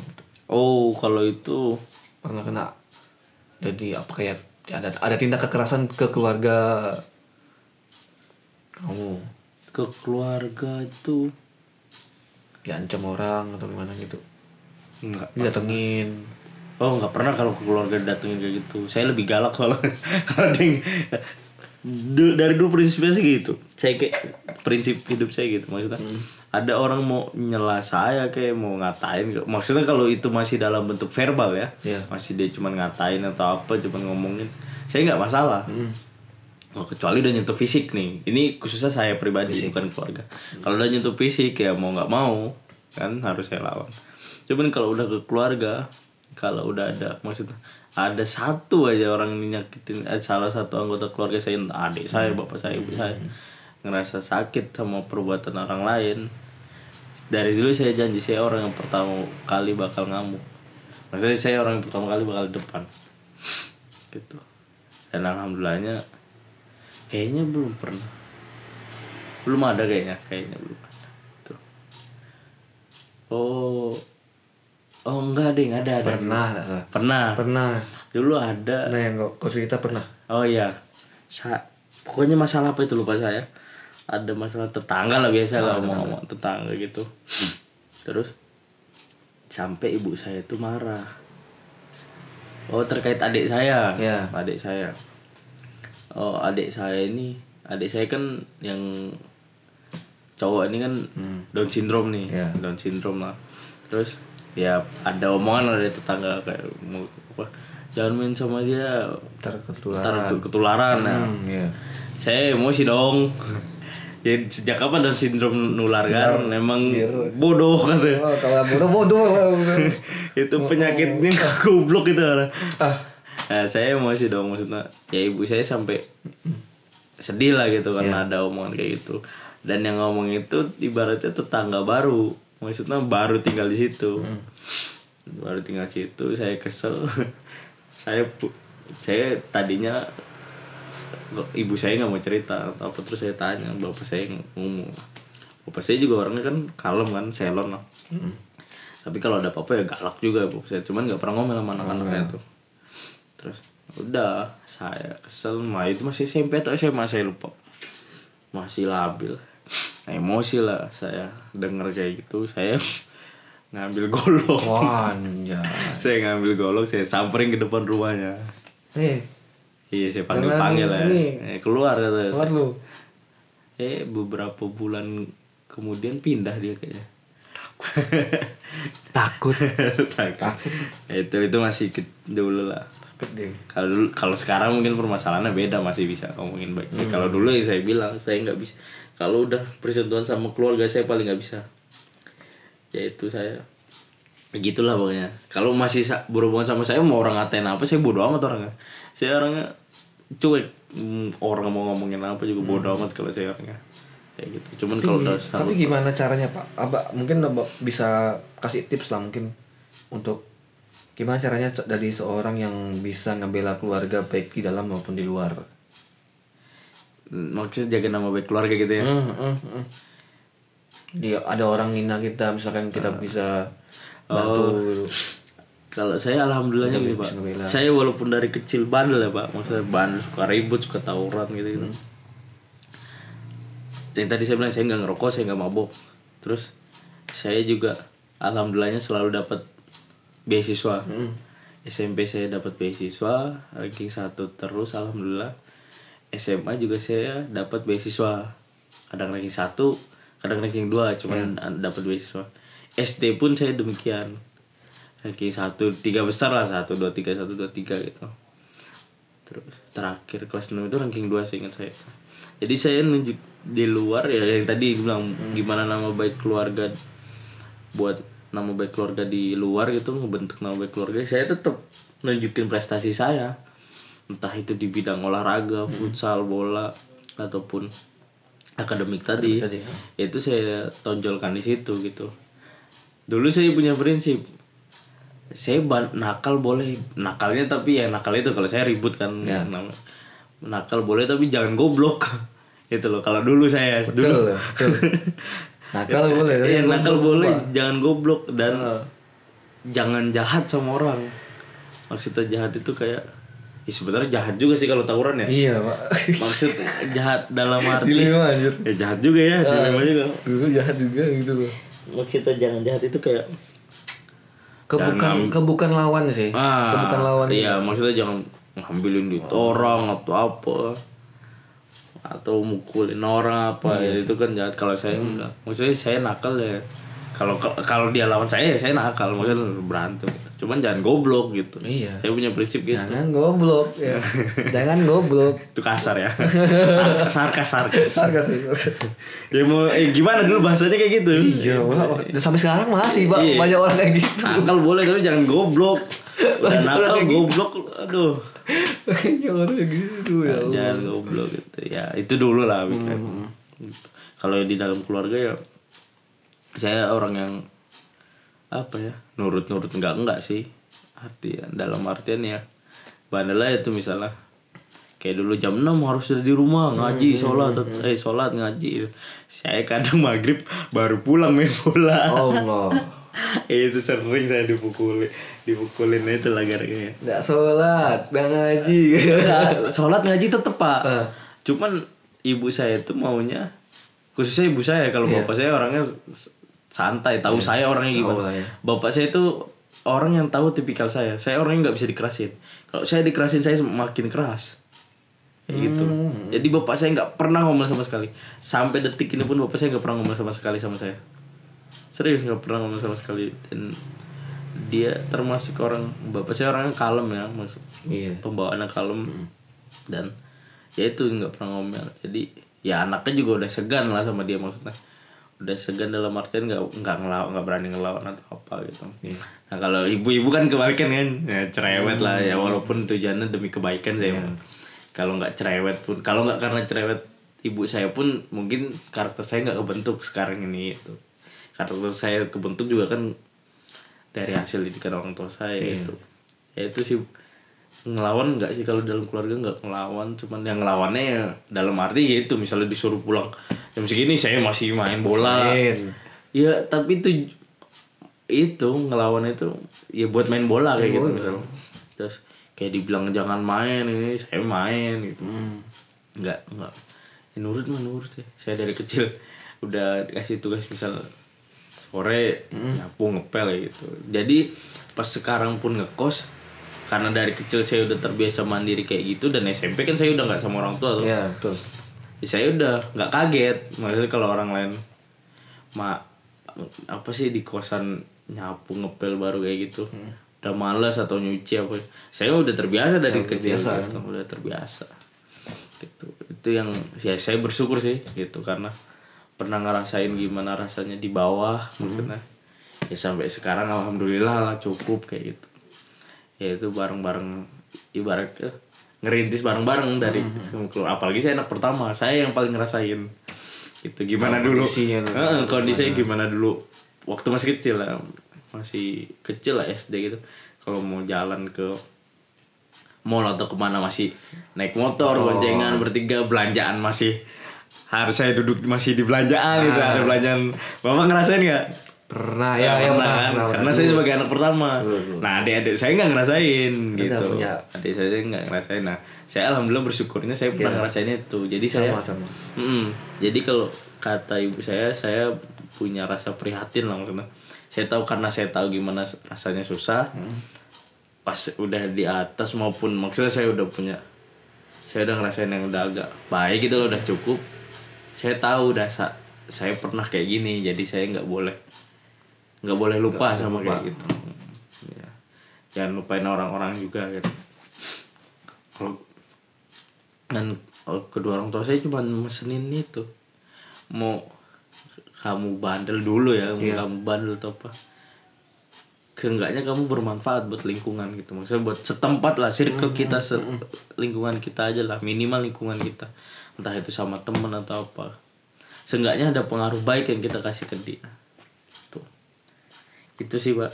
Oh, kalau itu pernah kena. Jadi apa kayak ada tindak kekerasan ke keluarga kamu? Ke keluarga itu diancam orang atau gimana gitu? Enggak. Didatengin. Oh, nggak pernah kalau ke keluarga datengin kayak gitu. Saya lebih galak kalau dari dulu prinsipnya sih gitu. Saya kayak prinsip hidup saya gitu, maksudnya ada orang mau nyela saya kayak mau ngatain, maksudnya kalau itu masih dalam bentuk verbal ya, masih dia cuma ngatain atau apa, cuma ngomongin, saya nggak masalah. Oh, kecuali udah nyentuh fisik nih, ini khususnya saya pribadi bukan keluarga. Kalau udah nyentuh fisik ya mau nggak mau kan harus saya lawan. Cuman kalau udah ke keluarga, kalau udah ada, maksudnya ada satu aja orang nyakitin salah satu anggota keluarga saya, adik saya, bapak saya, ibu saya, ngerasa sakit sama perbuatan orang lain, dari dulu saya janji saya orang yang pertama kali bakal ngamuk. Maksudnya saya orang yang pertama kali bakal depan gitu. Dan alhamdulillahnya kayaknya belum ada kayaknya belum ada tuh. Oh enggak deh, ada. Pernah. Dulu ada. Nah yang kau cerita pernah. Oh iya. Pokoknya masalah apa itu lupa saya. ada masalah tetangga lah, biasa lah ngomong tetangga gitu. Terus sampai ibu saya tuh marah. Oh, terkait adik saya. Ya. Adik saya. Oh, adik saya kan yang cowok ini kan Down syndrome nih. Ya. Down syndrome lah. Terus ya ada omongan lah dari tetangga kayak mau apa, jangan main sama dia, ketularan. Nah, iya. saya emosi dong. Ya sejak kapan Down syndrome nular kan? Memang bodoh katanya. Oh, kalau bodoh. Itu penyakitnya goblok itu orang. Nah, saya emosi dong, maksudnya ya ibu saya sampai sedih lah gitu karena ada omongan kayak gitu. Dan yang ngomong itu ibaratnya tetangga baru, maksudnya baru tinggal di situ. Baru tinggal di situ, saya kesel. saya tadinya ibu saya nggak mau cerita atau apa, terus saya tanya bapak saya ngomong. Bapak saya juga orangnya kan kalem kan, selon lah. Tapi kalau ada apa-apa ya galak juga bapak saya, cuman nggak pernah ngomel sama anak-anaknya tuh. Terus udah saya kesel, itu masih SMP atau SMA saya lupa, masih labil. Nah, emosi lah saya denger kayak gitu, saya ngambil golok. Saya ngambil golok, saya samperin ke depan rumahnya. Iya, saya panggil lah. Keluar kata. Keluar lu. Beberapa bulan kemudian pindah dia kayaknya. Takut. Itu masih dulu lah. Kalau sekarang mungkin permasalahannya beda, masih bisa ngomongin baik. Kalau dulu ya saya bilang saya nggak bisa. Kalau udah persentuhan sama keluarga saya paling nggak bisa. Ya itu saya. Begitulah pokoknya. Kalau masih berhubungan sama saya, mau orang ngatain apa, saya bodo amat orangnya. Saya orangnya cuek. Orang mau ngomongin apa juga bodo amat kalau saya orangnya. Kayak gitu. Cuman kalau udah tapi gimana caranya Pak? Mungkin bisa kasih tips lah mungkin untuk gimana caranya dari seorang yang bisa ngebela keluarga baik di dalam maupun di luar. Maksudnya jaga nama baik keluarga gitu ya. Dia ada orang ngina kita, misalkan kita bisa bantu. Kalau saya alhamdulillahnya gitu Pak. Saya walaupun dari kecil bandel ya Pak. Maksudnya bandel, suka ribut, suka tawuran gitu. Yang tadi saya bilang saya nggak ngerokok, saya nggak mabok. Terus saya juga alhamdulillahnya selalu dapat beasiswa. SMP saya dapat beasiswa, ranking 1 terus alhamdulillah. SMA juga saya dapat beasiswa. Kadang ranking 1, kadang ranking 2, cuman dapat beasiswa. SD pun saya demikian. Ranking 1, 3 besar lah, 1 2 3 1 2 3 gitu. Terus terakhir kelas 6 itu ranking 2 seingat saya. Jadi saya nunjuk di luar ya yang tadi bilang gimana nama baik keluarga, buat nama baik keluarga di luar gitu, ngebentuk nama baik keluarga. Saya tetap nunjukin prestasi saya, entah itu di bidang olahraga, futsal, bola ataupun akademik tadi. Itu saya tonjolkan di situ gitu. Dulu saya punya prinsip, saya nakal boleh, nakalnya tapi ya nakal itu kalau saya ribut kan. Nakal boleh tapi jangan goblok. Itu loh kalau dulu saya betul. Nakal boleh, nakal boleh, jangan goblok dan jangan jahat sama orang. Maksudnya jahat itu kayak sebenarnya jahat juga sih kalau tawuran ya. Iya Pak. Maksud jahat dalam arti dilema anjir. Ya jahat juga ya, dilema juga. Dulu jahat juga gitu loh. Maksudnya jangan jahat itu kayak kebukan lawan sih. Kebukan lawan. Iya, maksudnya jangan ngambilin duit orang atau apa, atau mukulin orang apa. Itu kan jahat. Kalau saya enggak, maksudnya saya nakal ya. Kalau dia lawan saya ya saya nakal, maksudnya berantem. Cuman jangan goblok gitu. Iya. Saya punya prinsip gitu. Jangan goblok ya. Jangan goblok. Itu kasar ya. Sarkas. Ya mau gimana dulu bahasanya kayak gitu. Iya, dan sampai sekarang masih Pak banyak orang kayak gitu. Nakal boleh tapi jangan goblok. Udah nakal goblok, aduh. Ya orang gitu ya. Jangan goblok gitu. Ya itu dulu lah. Kalau di dalam keluarga ya saya orang yang apa ya, nurut enggak sih, dalam artian ya bandel aja tuh. Misalnya kayak dulu jam 6 harus ada di rumah ngaji, sholat ngaji. Saya kadang maghrib baru pulang main bola. Allah. Itu sering saya dipukulin itu lah gara-gara nggak sholat, nggak ngaji. Sholat ngaji tetep Pak. Cuman ibu saya tuh maunya Khususnya ibu saya, kalau bapak saya orangnya santai, tahu saya orangnya gimana. Bapak saya itu orang yang tahu tipikal saya. Saya orangnya nggak bisa dikerasin. Kalau saya dikerasin saya makin keras. Kayak gitu. Jadi bapak saya nggak pernah ngomel sama sekali. Sampai detik ini pun bapak saya nggak pernah ngomel sama sekali sama saya. Serius nggak pernah ngomel sama sekali. Dan dia termasuk orang, bapak saya orangnya kalem ya, maksud pembawaannya kalem. Dan ya itu nggak pernah ngomel. Jadi ya anaknya juga udah segan lah sama dia, maksudnya udah segan dalam artian nggak berani ngelawan atau apa gitu. Nah kalau ibu-ibu kan kebalikan kan, ya cerewet lah ya, walaupun tujuannya demi kebaikan saya. Kalau nggak cerewet pun, kalau nggak karena cerewet ibu saya pun mungkin karakter saya nggak kebentuk sekarang ini itu. Karakter saya kebentuk juga kan dari hasil didikan orang tua saya itu. Ya itu sih, ngelawan nggak sih kalau dalam keluarga, nggak ngelawan, cuman yang ngelawannya ya dalam arti gitu, misalnya disuruh pulang jam segini saya masih main bola. Ya tapi itu ngelawan itu ya buat main bola kayak gitu misalnya. Terus kayak dibilang jangan main, ini saya main gitu. Nggak ya, nurut ya. Saya dari kecil udah dikasih tugas misal sore nyapu ngepel gitu. Jadi pas sekarang pun ngekos, karena dari kecil saya udah terbiasa mandiri kayak gitu, dan SMP kan saya udah nggak sama orang tua tuh. Iya betul. Ya, saya udah nggak kaget, maksudnya kalau orang lain apa sih di kosan nyapu ngepel baru kayak gitu, udah malas atau nyuci apa, saya udah terbiasa dari kecil gitu. Udah terbiasa gitu. Itu yang ya saya bersyukur sih gitu, karena pernah ngerasain gimana rasanya di bawah, maksudnya ya sampai sekarang alhamdulillah lah cukup kayak gitu. Ya itu bareng-bareng, ibarat ngerintis bareng-bareng dari keluar. Apalagi saya anak pertama, saya yang paling ngerasain gitu gimana dulu kondisinya gimana dulu waktu masih kecil lah, SD gitu. Kalau mau jalan ke mall atau kemana masih naik motor, boncengan bertiga, belanjaan masih harus saya duduk masih di belanjaan gitu, ada belanjaan. Bapak ngerasain nggak? Pernah kan? Karena saya sebagai anak pertama. Nah adik-adik saya nggak ngerasain gitu. Adik saya nggak ngerasain. Nah saya alhamdulillah bersyukurnya saya pernah ngerasain itu. Jadi sama. Jadi kalau kata ibu saya punya rasa prihatin lah, maksudnya. Saya tahu, karena saya tahu gimana rasanya susah. Pas udah di atas maupun maksudnya saya udah ngerasain yang udah agak baik gitu loh, udah cukup. Saya tahu udah saya pernah kayak gini, jadi saya nggak boleh lupa sama kayak gitu. Ya. Jangan lupain orang-orang juga gitu. Dan kedua orang tua saya cuma mesenin itu, mau kamu bandel dulu ya, kamu bandel atau apa, seenggaknya kamu bermanfaat buat lingkungan gitu, maksudnya buat setempat lah, circle kita, lingkungan kita aja lah, minimal lingkungan kita, entah itu sama temen atau apa, seenggaknya ada pengaruh baik yang kita kasih ke dia. Itu sih Pak.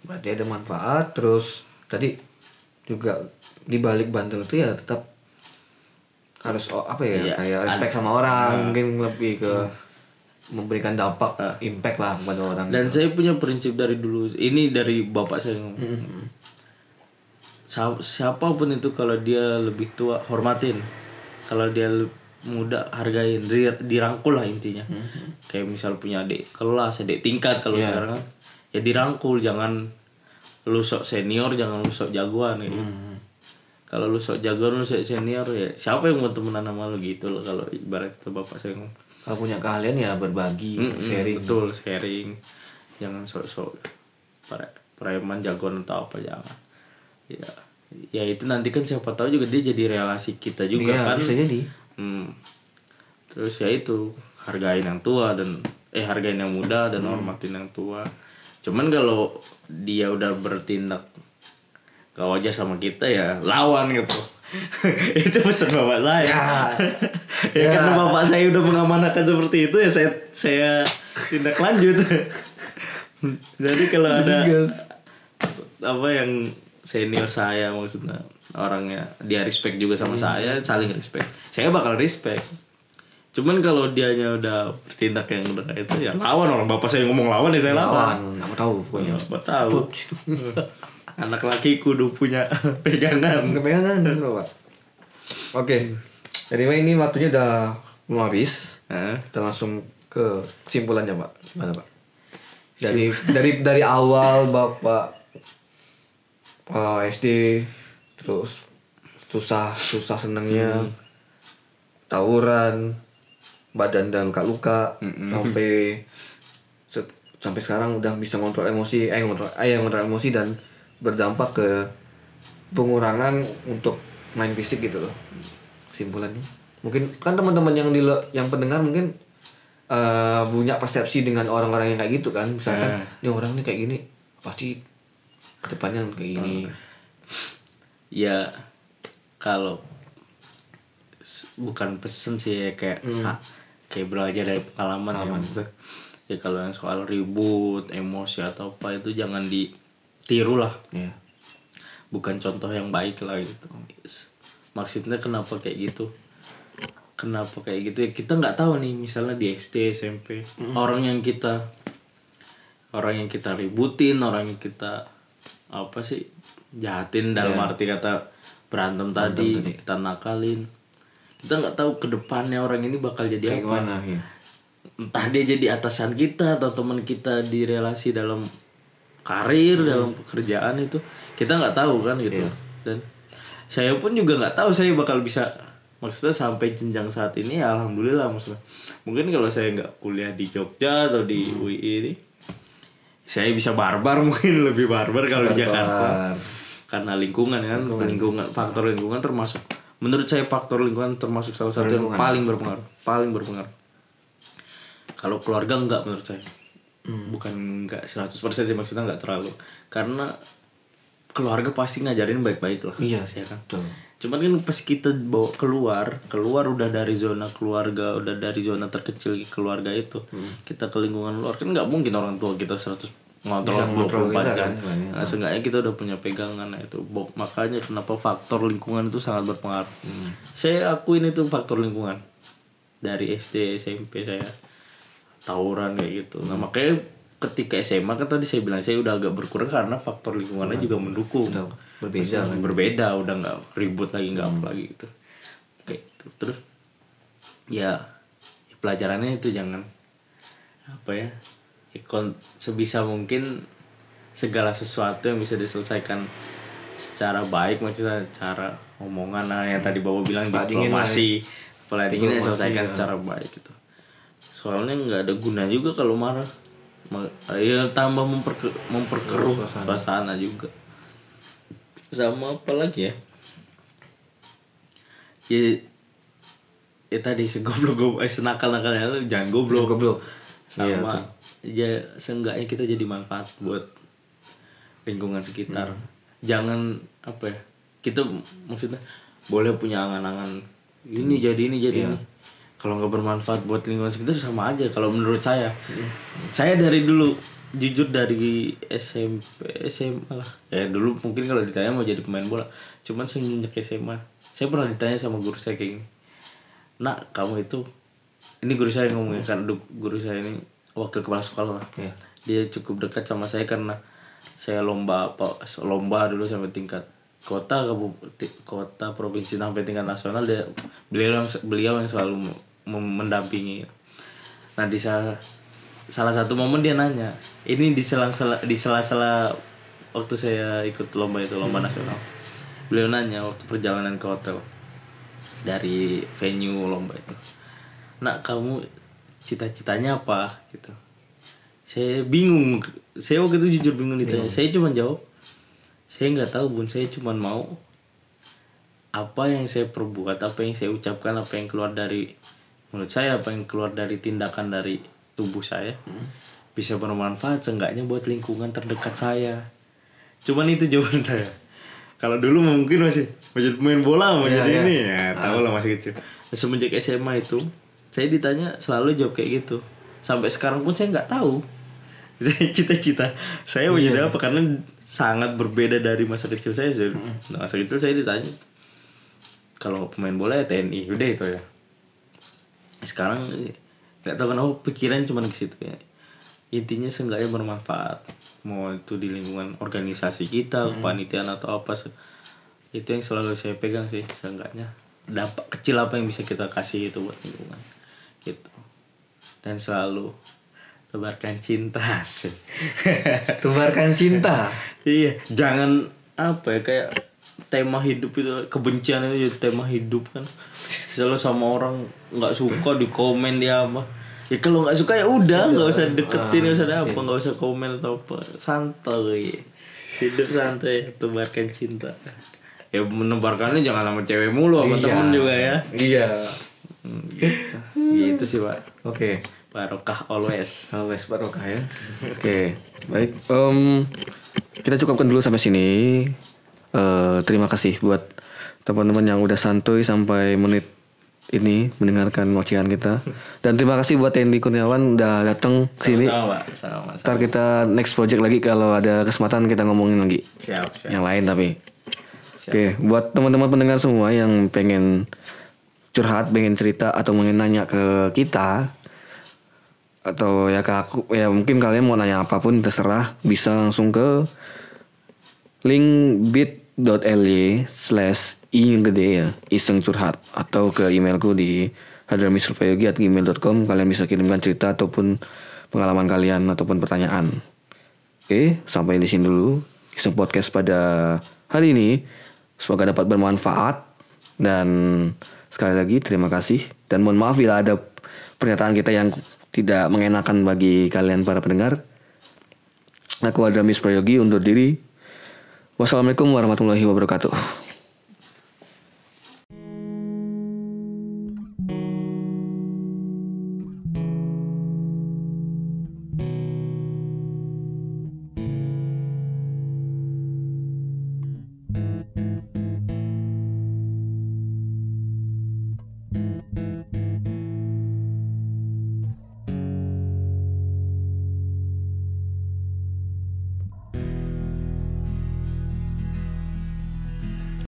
Berarti ada manfaat. Terus tadi juga dibalik bandel itu ya tetap harus kayak respect sama orang, mungkin lebih ke memberikan dampak, impact lah kepada orang. Dan gitu. Saya punya prinsip dari dulu, ini dari bapak saya ngomong. Siapapun itu, kalau dia lebih tua hormatin, kalau dia muda hargain, dirangkul lah intinya. Kayak misal punya adik kelas, adik tingkat kalau sekarang kan, ya dirangkul, jangan lu sok senior, jangan lu sok jagoan gitu. Kalau lu sok jagoan, lu sok senior, ya siapa yang mau temenan sama lu gitu loh, kalau ibarat itu bapak saya ngomong. Kalau punya keahlian ya berbagi, sharing. Betul, sharing. Jangan sok-sok preman jagoan atau apa, jangan. Ya itu nanti kan siapa tahu juga dia jadi relasi kita juga kan. Bisa jadi. Terus ya itu, hargain yang tua dan hargain yang muda dan hormatin yang tua. Cuman kalau dia udah bertindak gak wajar sama kita, ya lawan gitu. Itu pesan bapak saya. Karena bapak saya udah mengamanahkan seperti itu, ya saya tindak lanjut. Jadi kalau ada apa yang senior saya, maksudnya orangnya dia respect juga sama saya, saling respect, saya bakal respect. Cuman kalau dianya udah bertindak yang udah kayak itu, ya lawan. Orang bapak saya ngomong lawan, ya saya lawan. Nggak tahu pokoknya. Nggak tahu. Anak laki kudu punya pegangan Pak. Oke. Jadi ini waktunya udah mau habis. Kita langsung ke kesimpulannya Pak. Gimana Pak? Dari awal Bapak SD terus susah senengnya, tawuran, badan dan luka-luka, sampai sekarang udah bisa ngontrol emosi dan berdampak ke pengurangan untuk main fisik gitu loh. Kesimpulannya mungkin kan teman-teman yang pendengar mungkin punya persepsi dengan orang-orang yang kayak gitu kan, misalkan ini orang nih kayak gini pasti kedepannya kayak gini. Ya kalau bukan pesen sih ya, kayak kayak belajar dari pengalaman ya maksudnya. Ya kalau yang soal ribut, emosi atau apa itu jangan ditiru lah. Bukan contoh yang baik lah gitu. Maksudnya kenapa kayak gitu? Kenapa kayak gitu ya, kita nggak tahu nih, misalnya di SD, SMP, orang yang kita ributin, orang yang kita apa sih jahatin dalam arti kata berantem tadi, kita nakalin, kita nggak tahu kedepannya orang ini bakal jadi kayak apa. Gimana, ya? Entah dia jadi atasan kita atau teman kita di relasi dalam karir, dalam pekerjaan, itu kita nggak tahu kan gitu. Dan saya pun juga nggak tahu saya bakal bisa, maksudnya sampai jenjang saat ini ya alhamdulillah. Maksudnya mungkin kalau saya nggak kuliah di Jogja atau di UI ini, saya bisa barbar, mungkin lebih barbar kalau di Jakarta, karena lingkungan kan. Faktor lingkungan termasuk, menurut saya faktor lingkungan termasuk salah satu yang paling berpengaruh. Kalau keluarga enggak, menurut saya bukan enggak 100% sih, maksudnya enggak terlalu, karena keluarga pasti ngajarin baik-baik lah. Iya kan. Betul. Cuman kan pas kita bawa keluar udah dari zona keluarga, udah dari zona terkecil keluarga itu, kita ke lingkungan luar, kan nggak mungkin orang tua kita 100 ngontrol 24 jam. Nah, seenggaknya kita udah punya pegangan itu. Makanya kenapa faktor lingkungan itu sangat berpengaruh. Saya akuin itu faktor lingkungan. Dari SD, SMP saya tawuran kayak gitu. Nah, makanya ketika SMA kan tadi saya bilang saya udah agak berkurang karena faktor lingkungannya juga mendukung. Berbeda, udah nggak ribut lagi, nggak apa lagi gitu. Kayak gitu. Terus ya pelajarannya itu jangan apa ya, sebisa mungkin segala sesuatu yang bisa diselesaikan secara baik, maksudnya cara omongan yang tadi Bapak bilang diplomasi, pola dingin diselesaikan secara baik gitu. Soalnya nggak ada guna juga kalau marah, ya tambah memperkeruh suasana juga. Sama apa lagi ya? Ya tadi senakal-nakalnya lu jangan goblok. Sama ya seenggaknya kita jadi manfaat buat lingkungan sekitar. Jangan apa ya, kita maksudnya boleh punya angan-angan ini jadi ini. Kalau nggak bermanfaat buat lingkungan sekitar sama aja kalau menurut saya. Saya dari dulu jujur dari SMP SMA lah ya, dulu mungkin kalau ditanya mau jadi pemain bola, cuman semenjak SMA saya pernah ditanya sama guru saya kayak gini, nak kamu itu, ini guru saya ngomongnya kan, guru saya ini wakil kepala sekolah lah. Dia cukup dekat sama saya karena saya lomba dulu sampai tingkat kota, provinsi, sampai tingkat nasional. Beliau yang selalu mendampingi. Nah, di salah satu momen dia nanya, ini di sela-sela waktu saya ikut lomba nasional. Beliau nanya waktu perjalanan ke hotel dari venue lomba itu, nak kamu cita-citanya apa gitu. Saya bingung, saya waktu itu jujur bingung ditanya. Saya cuma jawab, saya nggak tahu bun, saya cuma mau apa yang saya perbuat, apa yang saya ucapkan, apa yang keluar dari mulut saya, apa yang keluar dari tindakan dari tubuh saya bisa bermanfaat seenggaknya buat lingkungan terdekat saya. Cuman itu jawaban saya. Kalau dulu mungkin masih jadi pemain bola, mau jadi ini ya tahu lah, masih kecil. Semenjak SMA itu saya ditanya selalu jawab kayak gitu. Sampai sekarang pun saya nggak tahu cita-cita saya mau jadi apa, karena sangat berbeda dari masa kecil saya. Masa kecil saya ditanya kalau pemain bola ya TNI, udah itu ya. Sekarang nggak tahu kenapa pikiran cuma ke situ ya. Intinya seenggaknya bermanfaat, mau itu di lingkungan organisasi kita, kepanitiaan atau apa, itu yang selalu saya pegang sih. Seenggaknya dampak kecil apa yang bisa kita kasih itu buat lingkungan gitu. dan selalu tebarkan cinta sih. Tebarkan cinta. Iya, jangan apa ya, kayak tema hidup itu, kebencian itu jadi tema hidup kan. Selalu sama orang nggak suka di komen dia apa. Ya kalau nggak suka ya udah, nggak usah deketin, nggak usah ada apa, nggak usah komen atau apa, santai. Hidup santai, tebarkan cinta. Ya menebarkannya jangan sama cewek mulu, sama temen juga ya. Iya. Gitu sih Pak. Oke. Barokah always. Always barokah ya. Oke, baik. Kita cukupkan dulu sampai sini. Terima kasih buat teman-teman yang udah santuy sampai menit ini mendengarkan ocehan kita. Dan terima kasih buat Hendy Kurniawan udah datang sini. Sama. Ntar kita next project lagi kalau ada kesempatan kita ngomongin lagi. Siap. Yang lain tapi. Oke, buat teman-teman pendengar semua yang pengen curhat, pengen cerita atau pengen nanya ke kita atau ya ke aku, ya mungkin kalian mau nanya apapun terserah, bisa langsung ke link bit.ly/i gede ya, iseng curhat, atau ke emailku di hadramisurpayogi@gmail.com. Kalian bisa kirimkan cerita ataupun pengalaman kalian ataupun pertanyaan. Oke, sampai di sini dulu iseng podcast pada hari ini. Semoga dapat bermanfaat, dan sekali lagi terima kasih dan mohon maaf bila ada pernyataan kita yang tidak mengenakan bagi kalian para pendengar. Aku Hadrami Prayogi undur diri. Wassalamualaikum warahmatullahi wabarakatuh.